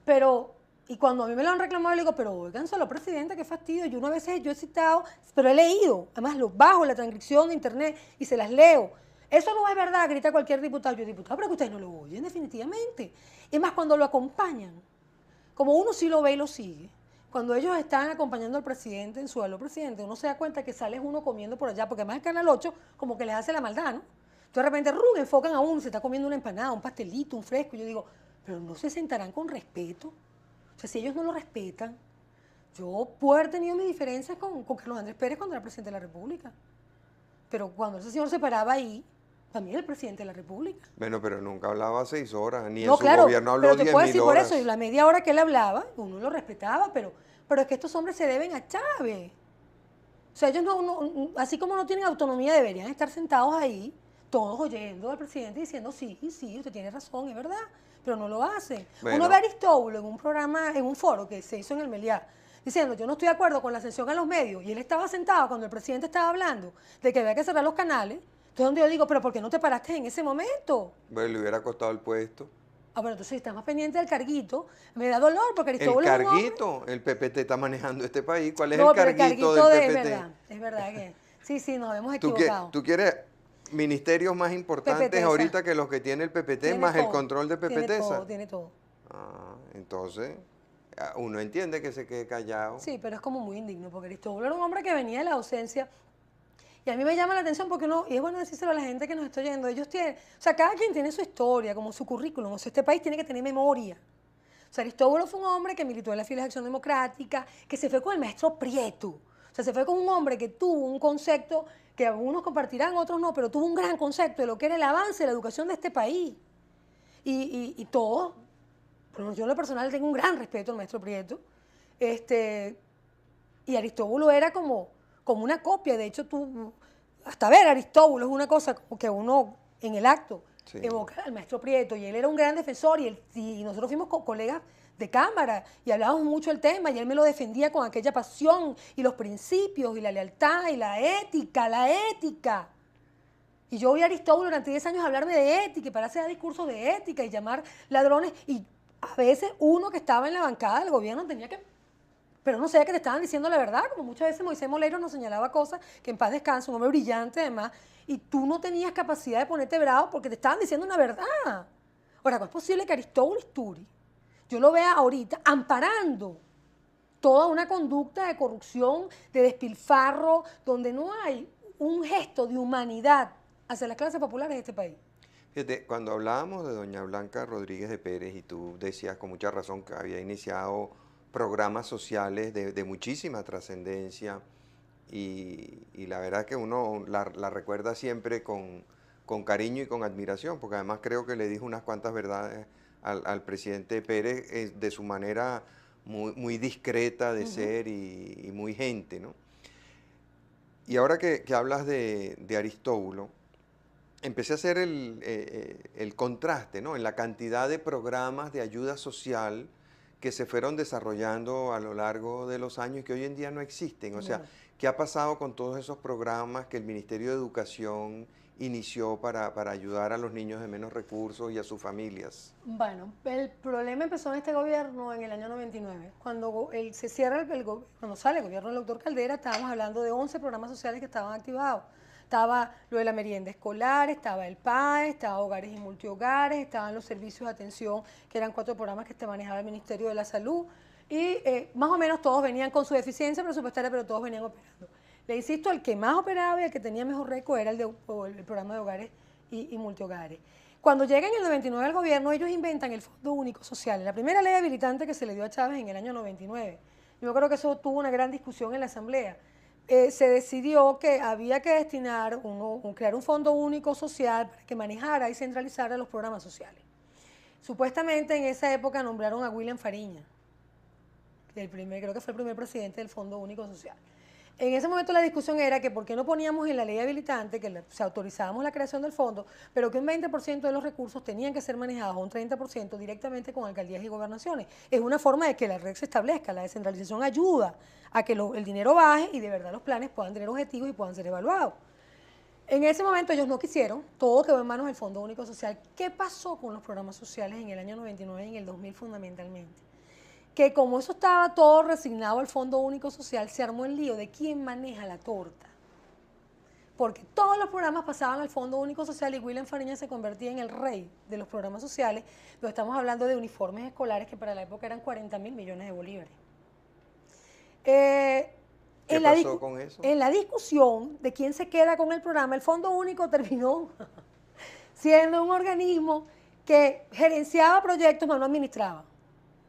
Pero, y cuando a mí me lo han reclamado, le digo, pero oigan, solo presidente, qué fastidio. Yo una vez yo he citado, pero he leído, además los bajo la transcripción de internet y se las leo. Eso no es verdad, grita cualquier diputado. Yo, diputado, pero que ustedes no lo oyen, definitivamente. Es más, cuando lo acompañan, como uno sí lo ve y lo sigue, cuando ellos están acompañando al presidente en su aló presidente, uno se da cuenta que sale uno comiendo por allá, porque además el Canal 8 como que les hace la maldad, ¿no? Entonces de repente, enfocan a uno, se está comiendo una empanada, un pastelito, un fresco, y yo digo, pero no se sentarán con respeto. O sea, si ellos no lo respetan, yo puedo haber tenido mis diferencias con Carlos Andrés Pérez cuando era presidente de la República. Pero cuando ese señor se paraba ahí, también el presidente de la República. Bueno, pero nunca hablaba 6 horas, ni no, en su claro, gobierno habló 10.000 horas. Pero te puedo decir por eso, y la media hora que él hablaba, uno lo respetaba, pero es que estos hombres se deben a Chávez. O sea, ellos así como no tienen autonomía, deberían estar sentados ahí, todos oyendo al presidente diciendo, sí, usted tiene razón, es verdad, pero no lo hacen. Bueno, uno ve a Aristóbulo en un programa, en un foro que se hizo en el Meliá, diciendo, yo no estoy de acuerdo con la ascensión a los medios, y él estaba sentado cuando el presidente estaba hablando de que había que cerrar los canales. Entonces donde yo digo, pero ¿por qué no te paraste en ese momento? Bueno, le hubiera costado el puesto. Bueno, entonces si estás más pendiente del carguito, me da dolor porque Aristóbulo el carguito, el PPT está manejando este país. ¿Cuál es el carguito del PPT? Es verdad que sí, nos hemos equivocado. ¿Tú quieres ministerios más importantes PPTesa. Ahorita que los que tiene el PPT tiene más todo, el control de PPTesa? Tiene todo. Entonces, uno entiende que se quede callado. Sí, pero es como muy indigno porque Aristóbulo era un hombre que venía de la ausencia. Y a mí me llama la atención porque y es bueno decírselo a la gente que nos está oyendo, ellos tienen, o sea, cada quien tiene su historia, como su currículum, o sea, este país tiene que tener memoria. O sea, Aristóbulo fue un hombre que militó en las filas de Acción Democrática, que se fue con el maestro Prieto, o sea, se fue con un hombre que tuvo un concepto que algunos compartirán, otros no, pero tuvo un gran concepto de lo que era el avance de la educación de este país. Y todo, pero yo en lo personal tengo un gran respeto al maestro Prieto, y Aristóbulo era como una copia. De hecho, tú, hasta ver a Aristóbulo es una cosa como que uno en el acto evoca al maestro Prieto, y él era un gran defensor, y nosotros fuimos colegas de cámara y hablábamos mucho del tema, y él me lo defendía con aquella pasión y los principios y la lealtad y la ética. Y yo oí a Aristóbulo durante 10 años hablarme de ética y pararse a dar discursos de ética y llamar ladrones, y a veces uno que estaba en la bancada del gobierno tenía que... Pero no sabía que te estaban diciendo la verdad, como muchas veces Moisés Moleiro nos señalaba cosas, que en paz descanse, un hombre brillante además, y tú no tenías capacidad de ponerte bravo porque te estaban diciendo una verdad. Ahora, ¿cómo es posible que Aristóbulo Isturi, yo lo vea ahorita amparando toda una conducta de corrupción, de despilfarro, donde no hay un gesto de humanidad hacia las clases populares de este país? Fíjate, cuando hablábamos de doña Blanca Rodríguez de Pérez, y tú decías con mucha razón que había iniciado programas sociales de muchísima trascendencia, y la verdad que uno la recuerda siempre con cariño y con admiración, porque además creo que le dijo unas cuantas verdades al presidente Pérez de su manera muy discreta de ser y muy gente, ¿no? Y ahora que hablas de Aristóbulo, empecé a hacer el contraste, ¿no?, en la cantidad de programas de ayuda social que se fueron desarrollando a lo largo de los años y que hoy en día no existen. O sea, Bueno, ¿qué ha pasado con todos esos programas que el Ministerio de Educación inició para ayudar a los niños de menos recursos y a sus familias? bueno, el problema empezó en este gobierno en el año 99. Cuando se cierra cuando sale el gobierno del doctor Caldera, estábamos hablando de 11 programas sociales que estaban activados. Estaba lo de la merienda escolar, estaba el PAE, estaba hogares y multihogares, estaban los servicios de atención, que eran 4 programas que manejaba el Ministerio de la Salud. Y más o menos todos venían con su deficiencia presupuestaria, pero todos venían operando. Le insisto, el que más operaba y el que tenía mejor récord era el programa de hogares y multihogares. Cuando llega en el 99 al gobierno, ellos inventan el Fondo Único Social, la primera ley habilitante que se le dio a Chávez en el año 99. Yo creo que eso tuvo una gran discusión en la Asamblea. Se decidió que había que destinar, crear un Fondo Único Social para que manejara y centralizara los programas sociales. Supuestamente en esa época nombraron a William Fariña, creo que fue el primer presidente del Fondo Único Social. En ese momento la discusión era que por qué no poníamos en la ley habilitante que se autorizábamos la creación del fondo, pero que un 20% de los recursos tenían que ser manejados, un 30% directamente con alcaldías y gobernaciones. Es una forma de que la red se establezca, la descentralización ayuda a que el dinero baje y de verdad los planes puedan tener objetivos y puedan ser evaluados. En ese momento ellos no quisieron, todo quedó en manos del Fondo Único Social. ¿Qué pasó con los programas sociales en el año 99 y en el 2000 fundamentalmente? Que como eso estaba todo resignado al Fondo Único Social, se armó el lío de quién maneja la torta. Porque todos los programas pasaban al Fondo Único Social y William Fariña se convertía en el rey de los programas sociales, donde estamos hablando de uniformes escolares que para la época eran 40.000 millones de bolívares. ¿Qué pasó con eso? En la discusión de quién se queda con el programa, el Fondo Único terminó siendo un organismo que gerenciaba proyectos, pero no administraba.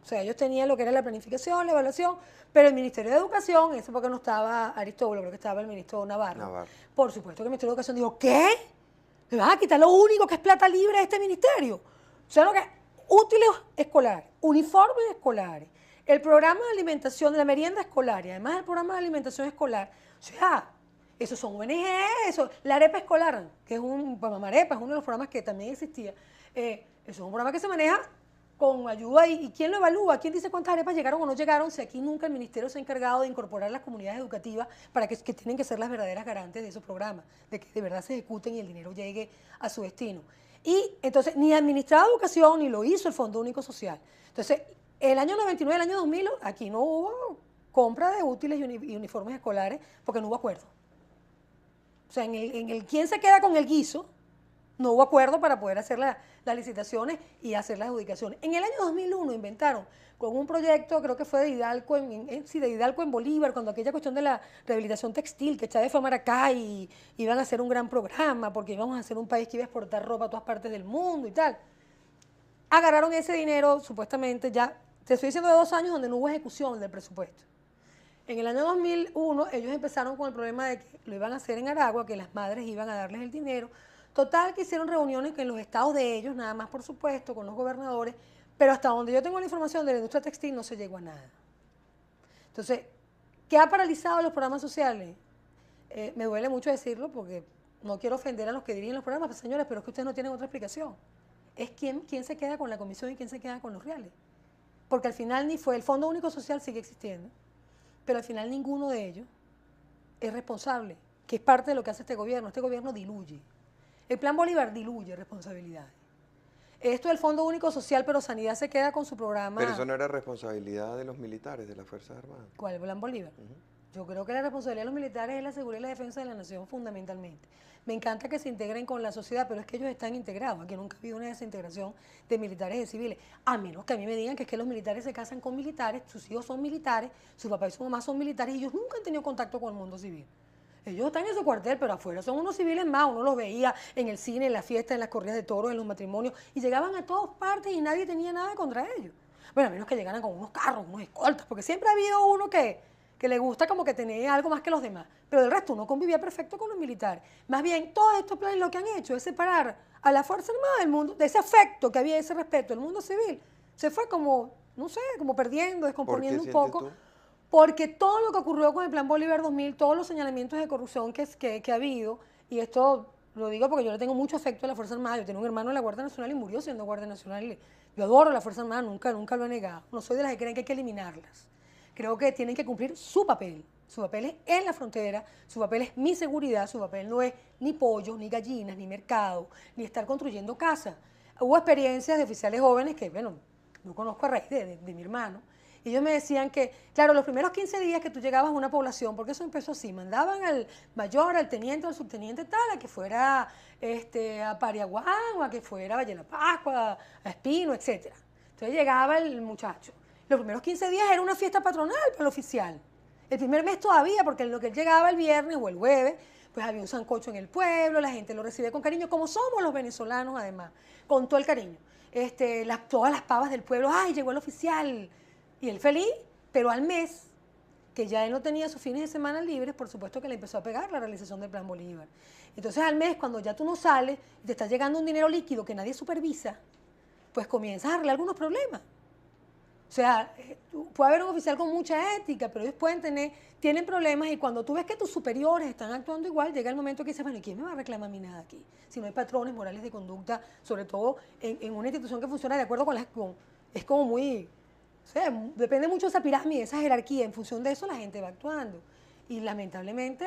O sea, ellos tenían lo que era la planificación, la evaluación, pero el Ministerio de Educación, en esa época no estaba Aristóbulo, creo que estaba el ministro Navarro. Por supuesto que el Ministerio de Educación dijo, ¿qué? ¿Me vas a quitar lo único que es plata libre de este ministerio? O sea, lo que útiles escolares, uniformes escolares, el programa de alimentación, de la merienda escolar y además el programa de alimentación escolar. O sea, esos son ONG, la arepa escolar, que es Mamá Arepa, es uno de los programas que también existía. Eso es un programa que se maneja con ayuda y quién lo evalúa, quién dice cuántas arepas llegaron o no llegaron, si aquí nunca el ministerio se ha encargado de incorporar las comunidades educativas para que tienen que ser las verdaderas garantes de esos programas, de que de verdad se ejecuten y el dinero llegue a su destino. Y entonces ni administraba educación ni lo hizo el Fondo Único Social. Entonces, el año 99, el año 2000, aquí no hubo compra de útiles y uniformes escolares porque no hubo acuerdo. O sea, en el quién se queda con el guiso, no hubo acuerdo para poder hacer las licitaciones y hacer las adjudicaciones. En el año 2001 inventaron con un proyecto, creo que fue de Hidalgo en Bolívar, cuando aquella cuestión de la rehabilitación textil, que Chávez fue a Maracay y iban a hacer un gran programa porque íbamos a ser un país que iba a exportar ropa a todas partes del mundo y tal. Agarraron ese dinero, supuestamente ya, te estoy diciendo de 2 años donde no hubo ejecución del presupuesto. En el año 2001 ellos empezaron con el problema de que lo iban a hacer en Aragua, que las madres iban a darles el dinero. Total, que hicieron reuniones en los estados de ellos, nada más por supuesto, con los gobernadores, pero hasta donde yo tengo la información de la industria textil no se llegó a nada. Entonces, ¿qué ha paralizado los programas sociales? Me duele mucho decirlo porque no quiero ofender a los que dirigen los programas, pero señores, pero es que ustedes no tienen otra explicación. Es quién se queda con la comisión y quién se queda con los reales. Porque al final el Fondo Único Social sigue existiendo, pero al final ninguno de ellos es responsable, que es parte de lo que hace este gobierno. Este gobierno diluye. El Plan Bolívar diluye responsabilidades. Esto del Fondo Único Social, pero Sanidad se queda con su programa. Pero eso no era responsabilidad de los militares, de las Fuerzas Armadas. ¿Cuál? El Plan Bolívar. Yo creo que la responsabilidad de los militares es la seguridad y la defensa de la nación fundamentalmente. Me encanta que se integren con la sociedad, pero es que ellos están integrados. Aquí nunca ha habido una desintegración de militares y de civiles. A menos que a mí me digan que es que los militares se casan con militares, sus hijos son militares, su papá y su mamá son militares y ellos nunca han tenido contacto con el mundo civil. Ellos están en su cuartel, pero afuera son unos civiles más. Uno los veía en el cine, en la fiesta, en las corridas de toros, en los matrimonios, y llegaban a todas partes y nadie tenía nada contra ellos. Bueno, a menos que llegaran con unos carros, unos escoltas, porque siempre ha habido uno que le gusta como que tener algo más que los demás. Pero del resto uno convivía perfecto con los militares. Más bien, todos estos planes lo que han hecho es separar a la Fuerza Armada del mundo, de ese afecto que había, ese respeto del mundo civil. Se fue como, no sé, como perdiendo, descomponiendo un poco. ¿Tú? Porque todo lo que ocurrió con el Plan Bolívar 2000, todos los señalamientos de corrupción que ha habido, y esto lo digo porque yo le tengo mucho afecto a la Fuerza Armada, yo tengo un hermano en la Guardia Nacional y murió siendo Guardia Nacional, Yo adoro la Fuerza Armada, nunca lo he negado. No soy de las que creen que hay que eliminarlas. Creo que tienen que cumplir su papel. Su papel es en la frontera, su papel es mi seguridad, su papel no es ni pollos, ni gallinas, ni mercado, ni estar construyendo casas. Hubo experiencias de oficiales jóvenes que, bueno, no conozco a raíz de mi hermano, y ellos me decían que, claro, los primeros 15 días que tú llegabas a una población, porque eso empezó así, mandaban al mayor, al teniente, al subteniente tal, a que fuera a Pariaguán, o a que fuera a Valle de la Pascua, a Espino, etc. Entonces llegaba el muchacho. Los primeros 15 días era una fiesta patronal para el oficial. El primer mes todavía, porque en lo que él llegaba el viernes o el jueves, pues había un sancocho en el pueblo, la gente lo recibía con cariño, como somos los venezolanos además, con todo el cariño. Todas las pavas del pueblo, ¡ay, llegó el oficial! Y él feliz, pero al mes, que ya él no tenía sus fines de semana libres, por supuesto que le empezó a pegar la realización del Plan Bolívar. Entonces al mes, cuando ya tú no sales, y te está llegando un dinero líquido que nadie supervisa, pues comienzas a arreglar algunos problemas. O sea, puede haber un oficial con mucha ética, pero ellos tienen problemas y cuando tú ves que tus superiores están actuando igual, llega el momento que dices, bueno, ¿y quién me va a reclamar a mí nada aquí? Si no hay patrones morales de conducta, sobre todo en una institución que funciona de acuerdo es como muy, o sea, depende mucho de esa pirámide, de esa jerarquía, en función de eso la gente va actuando. Y lamentablemente,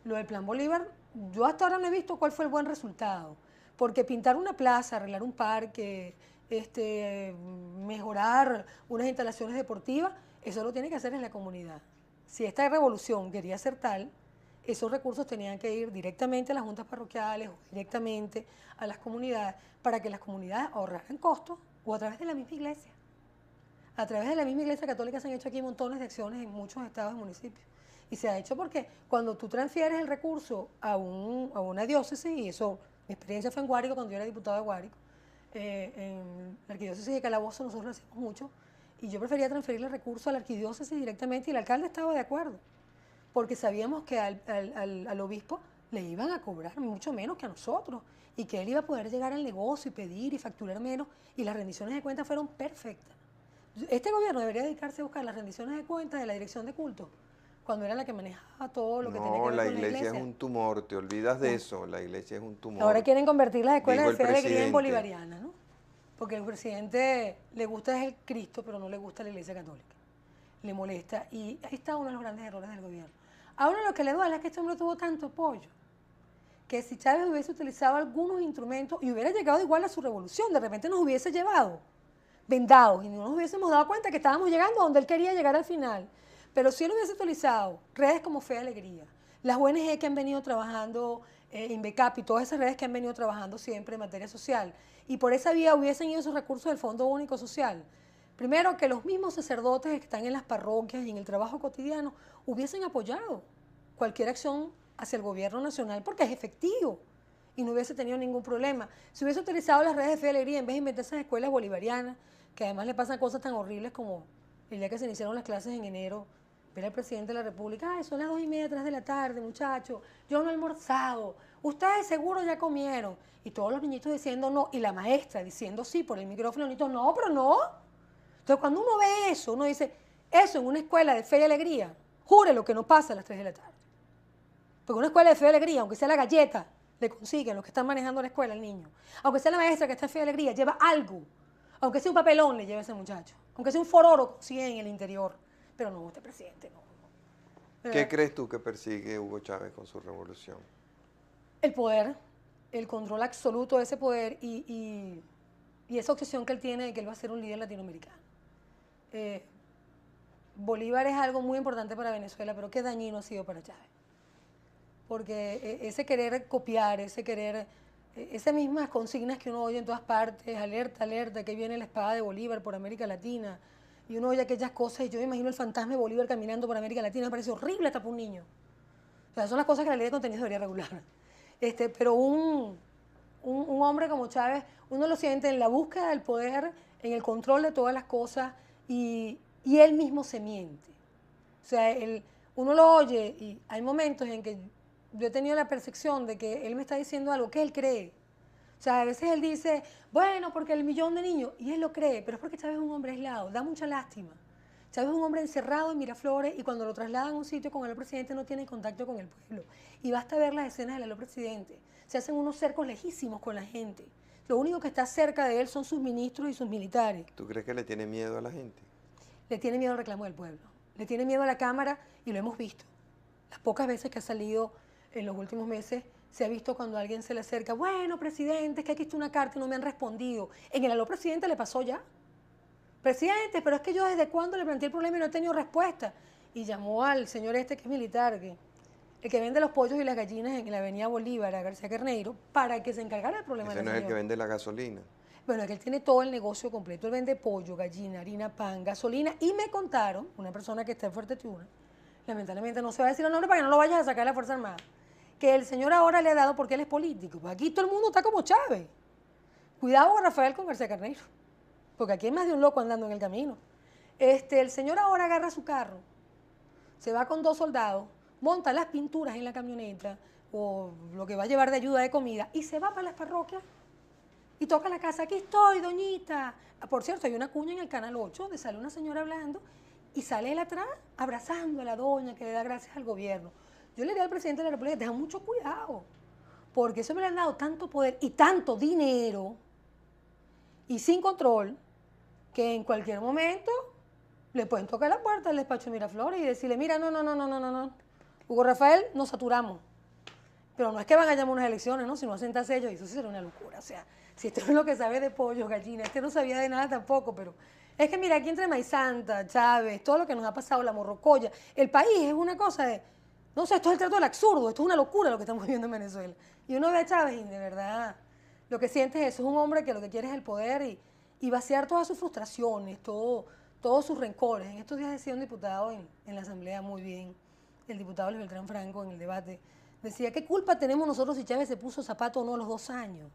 lo del Plan Bolívar, yo hasta ahora no he visto cuál fue el buen resultado, porque pintar una plaza, arreglar un parque, mejorar unas instalaciones deportivas, eso lo tiene que hacer en la comunidad. Si esta revolución quería ser tal, esos recursos tenían que ir directamente a las juntas parroquiales o directamente a las comunidades para que las comunidades ahorraran costos o a través de la misma iglesia. A través de la misma iglesia católica se han hecho aquí montones de acciones en muchos estados y municipios. Y se ha hecho porque cuando tú transfieres el recurso a una diócesis, y eso, mi experiencia fue en Guárico cuando yo era diputado de Guárico, en la arquidiócesis de Calabozo nosotros lo hacíamos mucho y yo prefería transferirle recursos a la arquidiócesis directamente y el alcalde estaba de acuerdo porque sabíamos que al obispo le iban a cobrar mucho menos que a nosotros y que él iba a poder llegar al negocio y pedir y facturar menos y las rendiciones de cuentas fueron perfectas. Este gobierno debería dedicarse a buscar las rendiciones de cuentas de la dirección de culto cuando era la que manejaba todo lo que tenía que ver No, la con la iglesia iglesia. es un tumor, te olvidas de eso, la iglesia es un tumor. Ahora quieren convertir las escuelas Dijo de el fe y alegría en presidente. bolivarianas, ¿no? Porque al presidente le gusta es el Cristo, pero no le gusta la iglesia católica. Le molesta. Y ahí está uno de los grandes errores del gobierno. A uno lo que le duele es que este hombre tuvo tanto apoyo, que si Chávez hubiese utilizado algunos instrumentos y hubiera llegado igual a su revolución, de repente nos hubiese llevado vendados y no nos hubiésemos dado cuenta que estábamos llegando a donde él quería llegar al final. Pero si él hubiese utilizado redes como Fe y Alegría, las ONG que han venido trabajando, Invecap y todas esas redes que han venido trabajando siempre en materia social, y por esa vía hubiesen ido esos recursos del Fondo Único Social, primero que los mismos sacerdotes que están en las parroquias y en el trabajo cotidiano hubiesen apoyado cualquier acción hacia el gobierno nacional porque es efectivo y no hubiese tenido ningún problema. Si hubiese utilizado las redes de Fe y Alegría en vez de inventar esas escuelas bolivarianas, que además le pasan cosas tan horribles como el día que se iniciaron las clases en enero, ver al presidente de la República, ay, son las 2:30, 3 de la tarde, muchachos, yo no he almorzado, ustedes seguro ya comieron. Y todos los niñitos diciendo no, y la maestra diciendo sí por el micrófono, los niñitos, no, pero no. Entonces cuando uno ve eso, uno dice, eso en una escuela de Fe y Alegría, jure lo que no pasa a las 3 de la tarde. Porque una escuela de Fe y Alegría, aunque sea la galleta, le consiguen los que están manejando la escuela al niño. Aunque sea la maestra que está en Fe y Alegría, lleva algo. Aunque sea un papelón, le lleva a ese muchacho. Aunque sea un fororo, consigue en el interior. Pero no, usted presidente, no. ¿Qué crees tú que persigue Hugo Chávez con su revolución? El poder, el control absoluto de ese poder y esa obsesión que él tiene de que él va a ser un líder latinoamericano. Bolívar es algo muy importante para Venezuela, pero qué dañino ha sido para Chávez. Porque ese querer copiar, esas mismas consignas que uno oye en todas partes, alerta, alerta, que viene la espada de Bolívar por América Latina, y uno oye aquellas cosas y yo me imagino el fantasma de Bolívar caminando por América Latina, me parece horrible hasta para un niño. O sea, son las cosas que la ley de contenidos debería regular. Pero un hombre como Chávez, uno lo siente en la búsqueda del poder, en el control de todas las cosas y él mismo se miente. O sea, uno lo oye y hay momentos en que yo he tenido la percepción de que él me está diciendo algo que él cree. O sea, a veces él dice, bueno, porque el millón de niños, y él lo cree, pero es porque Chávez es un hombre aislado, da mucha lástima. Chávez es un hombre encerrado en Miraflores y cuando lo trasladan a un sitio con el presidente no tiene contacto con el pueblo. Y basta ver las escenas del presidente. Se hacen unos cercos lejísimos con la gente. Lo único que está cerca de él son sus ministros y sus militares. ¿Tú crees que le tiene miedo a la gente? Le tiene miedo al reclamo del pueblo. Le tiene miedo a la Cámara y lo hemos visto. Las pocas veces que ha salido en los últimos meses se ha visto cuando alguien se le acerca, bueno, presidente, es que aquí está una carta y no me han respondido. En el aló presidente le pasó ya. Presidente, pero es que yo desde cuándo le planteé el problema y no he tenido respuesta. Y llamó al señor este que es militar, el que vende los pollos y las gallinas en la avenida Bolívar, a García Carneiro, para que se encargara del problema Ese del no es el señor. que vende la gasolina. Bueno, es que él tiene todo el negocio completo. Él vende pollo, gallina, harina, pan, gasolina. Y me contaron, una persona que está en Fuerte Tiuna, lamentablemente no se va a decir el nombre para que no lo vayas a sacar de la Fuerza Armada, que el señor ahora le ha dado porque él es político. Pues aquí todo el mundo está como Chávez. Cuidado con Rafael con García Carneiro, porque aquí hay más de un loco andando en el camino. El señor ahora agarra su carro, se va con 2 soldados, monta las pinturas en la camioneta o lo que va a llevar de ayuda de comida y se va para las parroquias y toca la casa. Aquí estoy, doñita. Por cierto, hay una cuña en el Canal 8 donde sale una señora hablando y sale él atrás abrazando a la doña que le da gracias al gobierno. Yo le diría al presidente de la República, tenga mucho cuidado, porque eso me le han dado tanto poder y tanto dinero y sin control que en cualquier momento le pueden tocar la puerta del despacho de Miraflores y decirle, mira, no, Hugo Rafael, nos saturamos. Pero no es que van a llamar unas elecciones, ¿no? Si no hacen ellos, y eso sí sería una locura. O sea, si esto es lo que sabe de pollo, gallina, no sabía de nada tampoco, pero es que mira, aquí entre Maizanta, Chávez, todo lo que nos ha pasado, la morrocoya, el país es una cosa de, no sé, esto es el trato del absurdo, esto es una locura lo que estamos viviendo en Venezuela. Y uno ve a Chávez y de verdad, lo que siente es eso, es un hombre que lo que quiere es el poder y vaciar todas sus frustraciones, todos sus rencores. En estos días decía un diputado en la Asamblea muy bien, el diputado Luis Beltrán Franco en el debate, decía, ¿qué culpa tenemos nosotros si Chávez se puso zapato o no a los 2 años?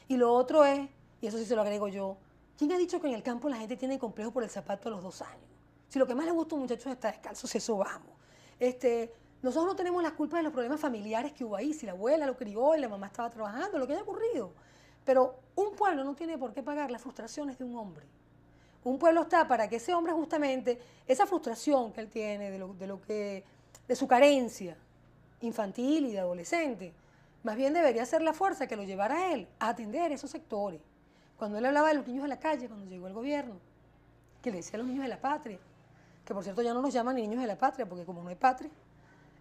Y lo otro es, y eso sí se lo agrego yo, ¿quién ha dicho que en el campo la gente tiene complejo por el zapato a los 2 años? Si lo que más le gusta a un muchacho es estar descalzo, si eso vamos. Nosotros no tenemos la culpa de los problemas familiares que hubo ahí, si la abuela lo crió y la mamá estaba trabajando, lo que haya ocurrido. Pero un pueblo no tiene por qué pagar las frustraciones de un hombre. Un pueblo está para que ese hombre justamente, esa frustración que él tiene de su carencia infantil y de adolescente, más bien debería ser la fuerza que lo llevara a él a atender esos sectores. Cuando él hablaba de los niños de la calle, cuando llegó el gobierno, que le decía a los niños de la patria, que por cierto ya no los llaman ni niños de la patria, porque como no hay patria,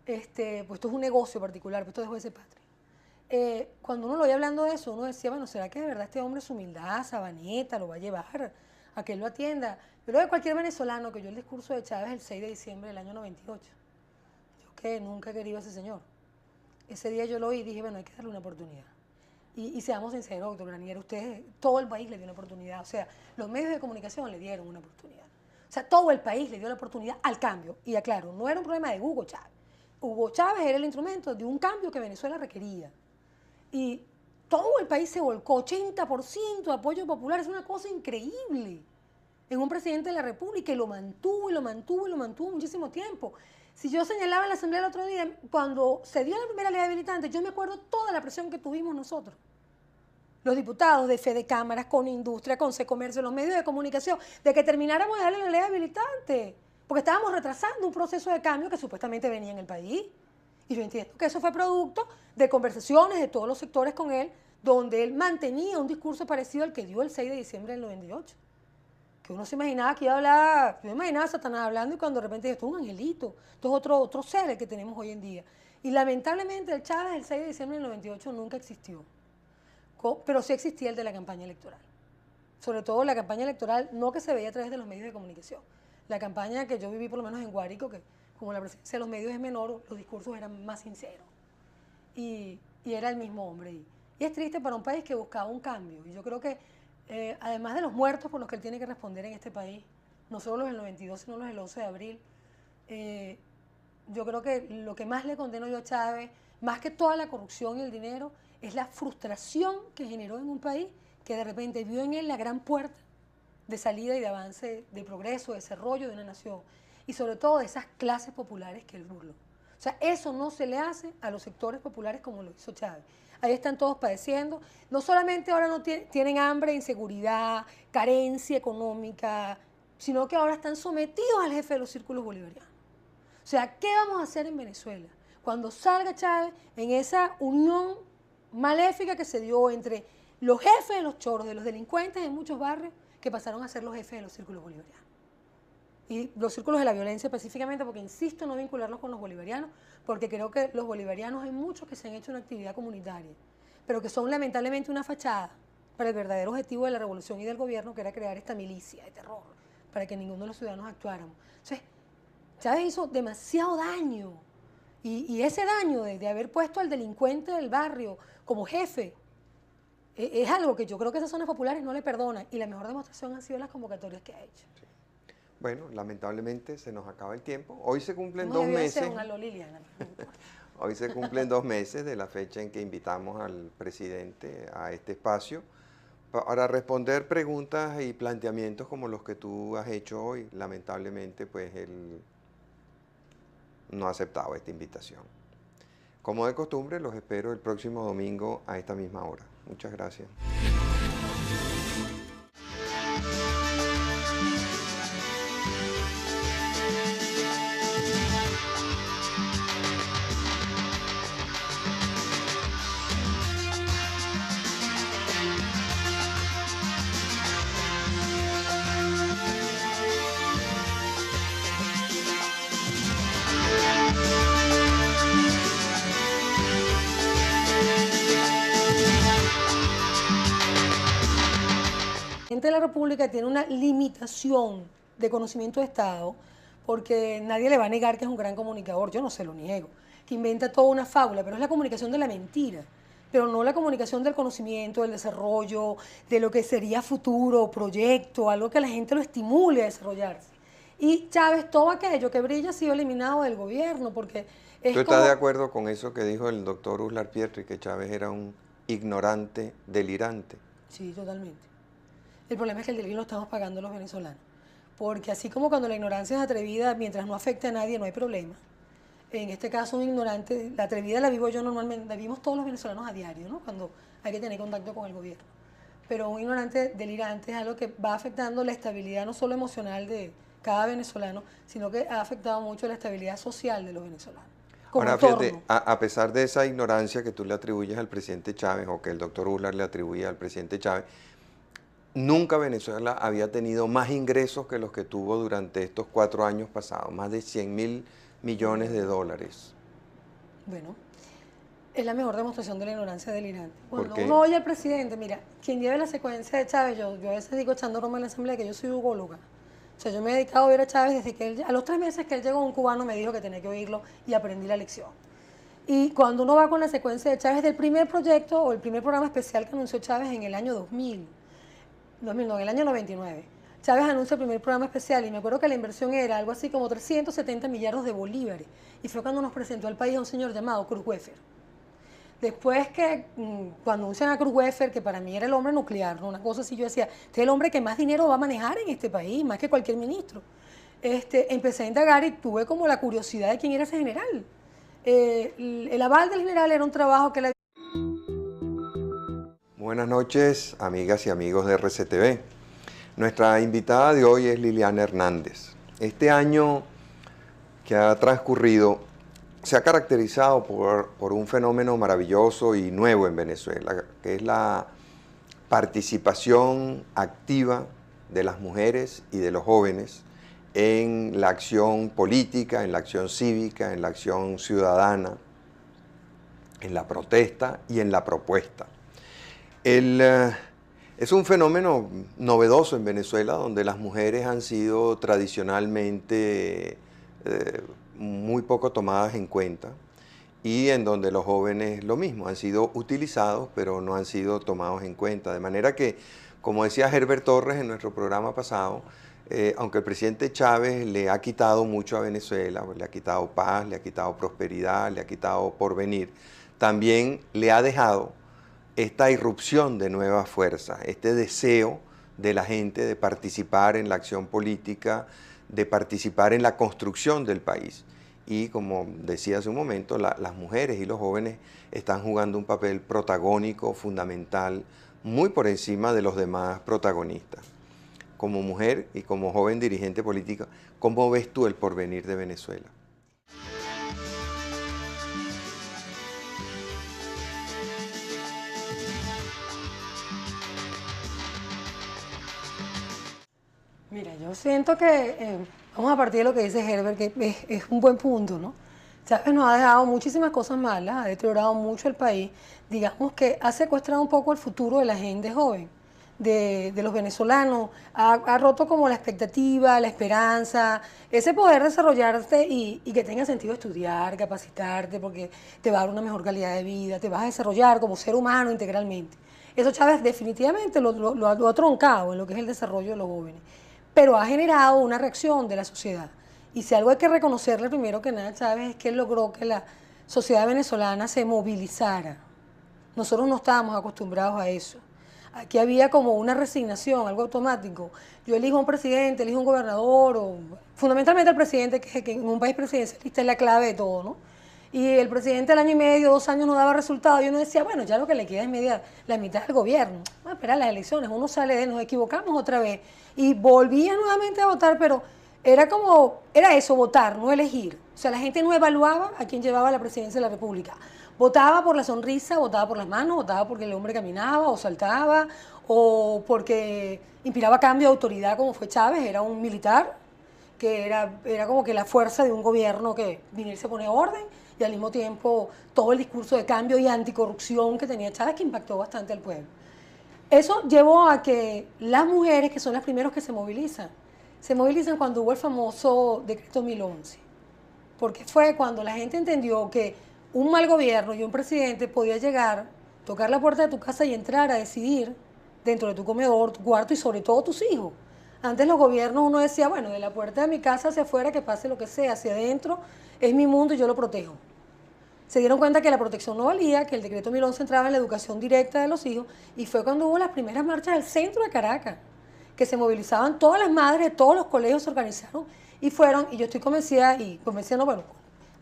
pues esto es un negocio particular, pues esto dejó de ser patria. Cuando uno lo oía hablando de eso, uno decía, bueno, ¿será que de verdad este hombre, su humildad, Sabaneta, lo va a llevar a que él lo atienda? Yo creo que cualquier venezolano que oyó el discurso de Chávez el 6 de diciembre del año 98, yo que nunca he querido a ese señor, ese día yo lo oí y dije, bueno, hay que darle una oportunidad. Y seamos sinceros, doctor Granier, ustedes, todo el país le dio una oportunidad, o sea, los medios de comunicación le dieron una oportunidad. O sea, todo el país le dio la oportunidad al cambio. Y aclaro, no era un problema de Hugo Chávez. Hugo Chávez era el instrumento de un cambio que Venezuela requería. Y todo el país se volcó, 80% de apoyo popular, es una cosa increíble en un presidente de la República y lo mantuvo muchísimo tiempo. Si yo señalaba en la Asamblea el otro día, cuando se dio la primera ley habilitante, yo me acuerdo toda la presión que tuvimos nosotros. Los diputados de Fede Cámaras, con Industria, con Comercio, los medios de comunicación, de que termináramos de darle la ley habilitante, porque estábamos retrasando un proceso de cambio que supuestamente venía en el país. Y yo entiendo que eso fue producto de conversaciones de todos los sectores con él, donde él mantenía un discurso parecido al que dio el 6 de diciembre del 98. Que uno se imaginaba que iba a hablar, yo me imaginaba a Satanás hablando y cuando de repente esto es un angelito, esto es otro ser el que tenemos hoy en día. Y lamentablemente el Chávez del 6 de diciembre del 98 nunca existió, pero sí existía el de la campaña electoral. Sobre todo la campaña electoral, no que se veía a través de los medios de comunicación. La campaña que yo viví por lo menos en Guárico, que como la presencia de los medios es menor, los discursos eran más sinceros. Y era el mismo hombre. Y es triste para un país que buscaba un cambio. Y yo creo que además de los muertos por los que él tiene que responder en este país, no solo los del 92, sino los del 11 de abril, yo creo que lo que más le condeno yo a Chávez, más que toda la corrupción y el dinero, es la frustración que generó en un país que de repente vio en él la gran puerta de salida y de avance, de progreso, de desarrollo de una nación, y sobre todo de esas clases populares que él burló. O sea, eso no se le hace a los sectores populares como lo hizo Chávez. Ahí están todos padeciendo. No solamente ahora no tienen hambre, inseguridad, carencia económica, sino que ahora están sometidos al jefe de los círculos bolivarianos. O sea, ¿qué vamos a hacer en Venezuela? Cuando salga Chávez en esa unión maléfica que se dio entre los jefes de los choros, de los delincuentes en muchos barrios, que pasaron a ser los jefes de los círculos bolivarianos. Y los círculos de la violencia específicamente, porque insisto en no vincularlos con los bolivarianos, porque creo que los bolivarianos hay muchos que se han hecho una actividad comunitaria, pero que son lamentablemente una fachada para el verdadero objetivo de la revolución y del gobierno, que era crear esta milicia de terror, para que ninguno de los ciudadanos actuáramos. Entonces, Chávez hizo demasiado daño, y ese daño de haber puesto al delincuente del barrio como jefe, es algo que yo creo que esas zonas populares no le perdonan, y la mejor demostración han sido las convocatorias que ha hecho. Bueno, lamentablemente se nos acaba el tiempo. Hoy se cumplen No 2 debió ser meses. una Liliana. Hoy se cumplen 2 meses de la fecha en que invitamos al presidente a este espacio para responder preguntas y planteamientos como los que tú has hecho hoy. Lamentablemente, pues él no ha aceptado esta invitación. Como de costumbre, los espero el próximo domingo a esta misma hora. Muchas gracias. El presidente de la República tiene una limitación de conocimiento de Estado, porque nadie le va a negar que es un gran comunicador, yo no se lo niego, que inventa toda una fábula, pero es la comunicación de la mentira, pero no la comunicación del conocimiento, del desarrollo, de lo que sería futuro, proyecto, algo que la gente lo estimule a desarrollarse. Y Chávez, todo aquello que brilla ha sido eliminado del gobierno, porque es ¿Tú estás como... de acuerdo con eso que dijo el doctor Uslar Pietri, que Chávez era un ignorante delirante? Sí, totalmente. El problema es que el delirio lo estamos pagando los venezolanos. Porque así como cuando la ignorancia es atrevida, mientras no afecte a nadie, no hay problema. En este caso, un ignorante, la atrevida la vivo yo normalmente, la vivimos todos los venezolanos a diario, ¿no? Cuando hay que tener contacto con el gobierno. Pero un ignorante delirante es algo que va afectando la estabilidad no solo emocional de cada venezolano, sino que ha afectado mucho la estabilidad social de los venezolanos. Como Ahora, entorno. fíjate, a pesar de esa ignorancia que tú le atribuyes al presidente Chávez, o que el doctor Uslar le atribuye al presidente Chávez, nunca Venezuela había tenido más ingresos que los que tuvo durante estos 4 años pasados, más de 100.000 millones de dólares. Bueno, es la mejor demostración de la ignorancia delirante. ¿Por Cuando qué? uno oye al presidente, mira, quien lleve la secuencia de Chávez, yo a veces digo echando broma en la asamblea que yo soy ugóloga. O sea, yo me he dedicado a ver a Chávez desde que él, a los 3 meses que él llegó, un cubano me dijo que tenía que oírlo y aprendí la lección. Y cuando uno va con la secuencia de Chávez del primer proyecto o el primer programa especial que anunció Chávez en el año 2000 no, en el año 99, Chávez anuncia el primer programa especial y me acuerdo que la inversión era algo así como 370 millardos de bolívares. Y fue cuando nos presentó al país a un señor llamado Cruz Weffer. Después que, cuando anuncian a Cruz Weffer, que para mí era el hombre nuclear, ¿no? Una cosa así, yo decía, este es el hombre que más dinero va a manejar en este país, más que cualquier ministro. Empecé a indagar y tuve como la curiosidad de quién era ese general. El aval del general era un trabajo que le... Buenas noches, amigas y amigos de RCTV. Nuestra invitada de hoy es Liliana Hernández. Este año que ha transcurrido se ha caracterizado por un fenómeno maravilloso y nuevo en Venezuela, que es la participación activa de las mujeres y de los jóvenes en la acción política, en la acción cívica, en la acción ciudadana, en la protesta y en la propuesta. Es un fenómeno novedoso en Venezuela, donde las mujeres han sido tradicionalmente muy poco tomadas en cuenta, y en donde los jóvenes lo mismo, han sido utilizados pero no han sido tomados en cuenta. De manera que, como decía Herbert Torres en nuestro programa pasado, aunque el presidente Chávez le ha quitado mucho a Venezuela, le ha quitado paz, le ha quitado prosperidad, le ha quitado porvenir, también le ha dejado esta irrupción de nuevas fuerzas, este deseo de la gente de participar en la acción política, de participar en la construcción del país. Y como decía hace un momento, las mujeres y los jóvenes están jugando un papel protagónico, fundamental, muy por encima de los demás protagonistas. Como mujer y como joven dirigente política, ¿cómo ves tú el porvenir de Venezuela? Mira, yo siento que, vamos a partir de lo que dice Herbert, que es un buen punto, ¿no? Chávez nos ha dejado muchísimas cosas malas, ha deteriorado mucho el país, digamos que ha secuestrado un poco el futuro de la gente joven, de los venezolanos, ha roto como la expectativa, la esperanza, ese poder desarrollarte y que tenga sentido estudiar, capacitarte, porque te va a dar una mejor calidad de vida, te vas a desarrollar como ser humano integralmente. Eso Chávez definitivamente lo ha troncado en lo que es el desarrollo de los jóvenes, pero ha generado una reacción de la sociedad. Y si algo hay que reconocerle primero que nada a Chávez es que él logró que la sociedad venezolana se movilizara. Nosotros no estábamos acostumbrados a eso. Aquí había como una resignación, algo automático. Yo elijo un presidente, elijo un gobernador, o fundamentalmente el presidente, que en un país presidencialista es la clave de todo, ¿no? Y el presidente al año y medio, 2 años no daba resultados. Y uno decía, bueno, ya lo que le queda es la mitad del gobierno. Vamos a esperar las elecciones, uno sale de, nos equivocamos otra vez. Y volvía nuevamente a votar, pero era eso, votar, no elegir. O sea, la gente no evaluaba a quién llevaba la presidencia de la República. Votaba por la sonrisa, votaba por las manos, votaba porque el hombre caminaba o saltaba, o porque inspiraba cambio de autoridad, como fue Chávez, era un militar, que era como que la fuerza de un gobierno que viniese a poner orden, y al mismo tiempo todo el discurso de cambio y anticorrupción que tenía Chávez, que impactó bastante al pueblo. Eso llevó a que las mujeres, que son las primeras que se movilizan cuando hubo el famoso decreto 1011, porque fue cuando la gente entendió que un mal gobierno y un presidente podía llegar, tocar la puerta de tu casa y entrar a decidir dentro de tu comedor, tu cuarto y sobre todo tus hijos. Antes los gobiernos uno decía, bueno, de la puerta de mi casa hacia afuera que pase lo que sea, hacia adentro es mi mundo y yo lo protejo. Se dieron cuenta que la protección no valía, que el decreto 1011 entraba en la educación directa de los hijos, y fue cuando hubo las primeras marchas al centro de Caracas, que se movilizaban todas las madres de todos los colegios, se organizaron y fueron, y yo estoy convencida, no, bueno,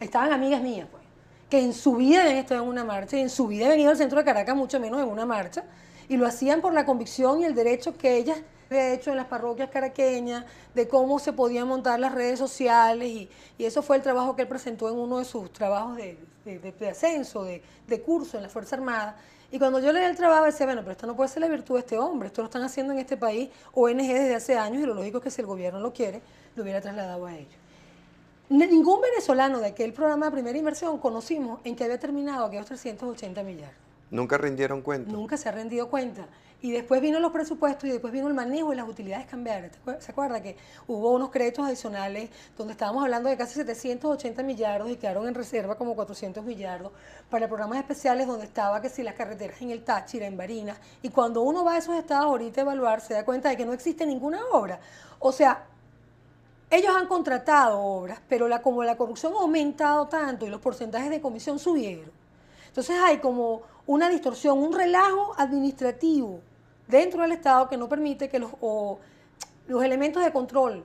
estaban amigas mías, pues, que en su vida habían estado en una marcha, y en su vida habían ido al centro de Caracas, mucho menos en una marcha, y lo hacían por la convicción y el derecho que ellas habían hecho en las parroquias caraqueñas, de cómo se podían montar las redes sociales, y eso fue el trabajo que él presentó en uno de sus trabajos de ascenso, de curso en la Fuerza Armada. Y cuando yo leí el trabajo decía, bueno, pero esto no puede ser la virtud de este hombre, esto lo están haciendo en este país ONG desde hace años, y lo lógico es que si el gobierno lo quiere, lo hubiera trasladado a ellos. Ningún venezolano de aquel programa de primera inversión conocimos en que había terminado aquellos 380 millardos. ¿Nunca rindieron cuenta? Nunca se ha rendido cuenta. Y después vino los presupuestos y después vino el manejo de las utilidades cambiarias. ¿Se acuerda que hubo unos créditos adicionales donde estábamos hablando de casi 780 millardos y quedaron en reserva como 400 millardos para programas especiales donde estaba que si las carreteras en el Táchira, en Barinas? Y cuando uno va a esos estados ahorita a evaluar, se da cuenta de que no existe ninguna obra. O sea, ellos han contratado obras, pero como la corrupción ha aumentado tanto y los porcentajes de comisión subieron, entonces hay como una distorsión, un relajo administrativo dentro del Estado que no permite que los elementos de control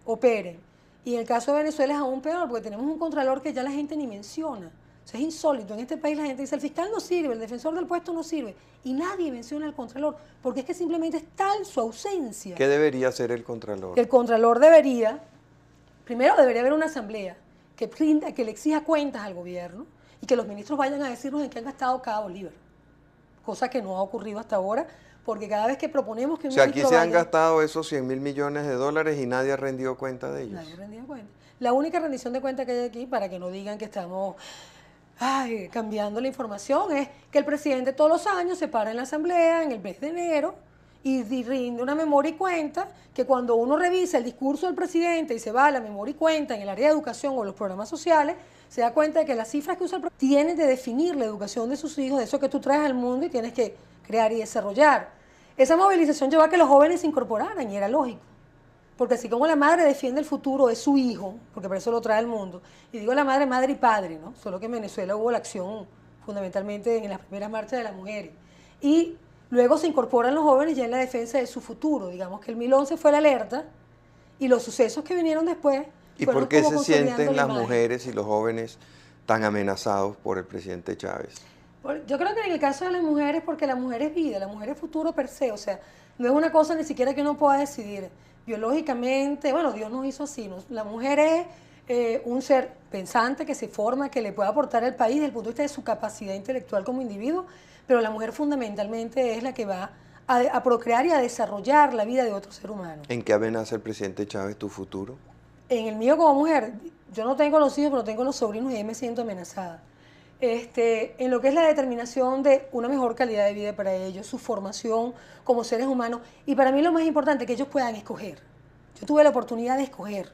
operen. Y en el caso de Venezuela es aún peor, porque tenemos un contralor que ya la gente ni menciona. O sea, es insólito. En este país la gente dice, el fiscal no sirve, el defensor del puesto no sirve, y nadie menciona al contralor, porque es que simplemente es tal su ausencia. ¿Qué debería hacer el contralor? El contralor primero debería haber una asamblea que le exija cuentas al gobierno, y que los ministros vayan a decirnos en qué han gastado cada bolívar, cosa que no ha ocurrido hasta ahora, porque cada vez que proponemos que un ministro aquí se han gastado esos 100.000 millones de dólares y nadie ha rendido cuenta de ellos. Nadie ha rendido cuenta. La única rendición de cuenta que hay aquí, para que no digan que estamos cambiando la información, es que el presidente todos los años se para en la asamblea en el mes de enero y rinde una memoria y cuenta, que cuando uno revisa el discurso del presidente y se va a la memoria y cuenta en el área de educación o los programas sociales, se da cuenta de que las cifras que usa el presidente tienen de definir la educación de sus hijos, de eso que tú traes al mundo y tienes que crear y desarrollar. Esa movilización llevó a que los jóvenes se incorporaran, y era lógico, porque así como la madre defiende el futuro de su hijo, porque por eso lo trae al mundo, y digo la madre, madre y padre, ¿no? Solo que en Venezuela hubo la acción fundamentalmente en las primeras marchas de las mujeres, y luego se incorporan los jóvenes ya en la defensa de su futuro. Digamos que el 1011 fue la alerta, y los sucesos que vinieron después. ¿Y por qué se sienten las mujeres y los jóvenes tan amenazados por el presidente Chávez? Yo creo que en el caso de las mujeres, porque la mujer es vida, la mujer es futuro per se, o sea, no es una cosa ni siquiera que uno pueda decidir biológicamente. Bueno, Dios nos hizo así, ¿no? La mujer es un ser pensante que se forma, que le puede aportar al país desde el punto de vista de su capacidad intelectual como individuo, pero la mujer fundamentalmente es la que va a procrear y a desarrollar la vida de otro ser humano. ¿En qué amenaza el presidente Chávez tu futuro? En el mío como mujer, yo no tengo los hijos, pero tengo los sobrinos y ahí me siento amenazada. En lo que es la determinación de una mejor calidad de vida para ellos, su formación como seres humanos, y para mí lo más importante, que ellos puedan escoger. Yo tuve la oportunidad de escoger.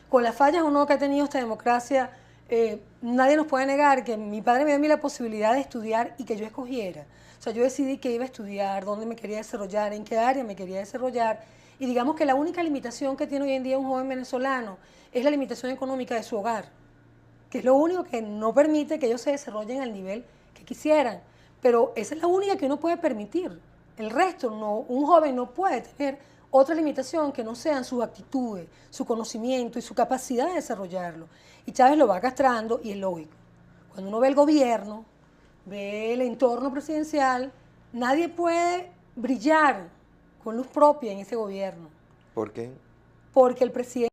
Con las fallas o no que ha tenido esta democracia, nadie nos puede negar que mi padre me dio a mí la posibilidad de estudiar y que yo escogiera. O sea, yo decidí que iba a estudiar, dónde me quería desarrollar, en qué área me quería desarrollar. Y digamos que la única limitación que tiene hoy en día un joven venezolano es la limitación económica de su hogar, que es lo único que no permite que ellos se desarrollen al nivel que quisieran. Pero esa es la única que uno puede permitir. El resto, no, un joven no puede tener otra limitación que no sean sus actitudes, su conocimiento y su capacidad de desarrollarlo. Y Chávez lo va castrando y es lógico. Cuando uno ve el gobierno, ve el entorno presidencial, nadie puede brillar con luz propia en ese gobierno. ¿Por qué? Porque el presidente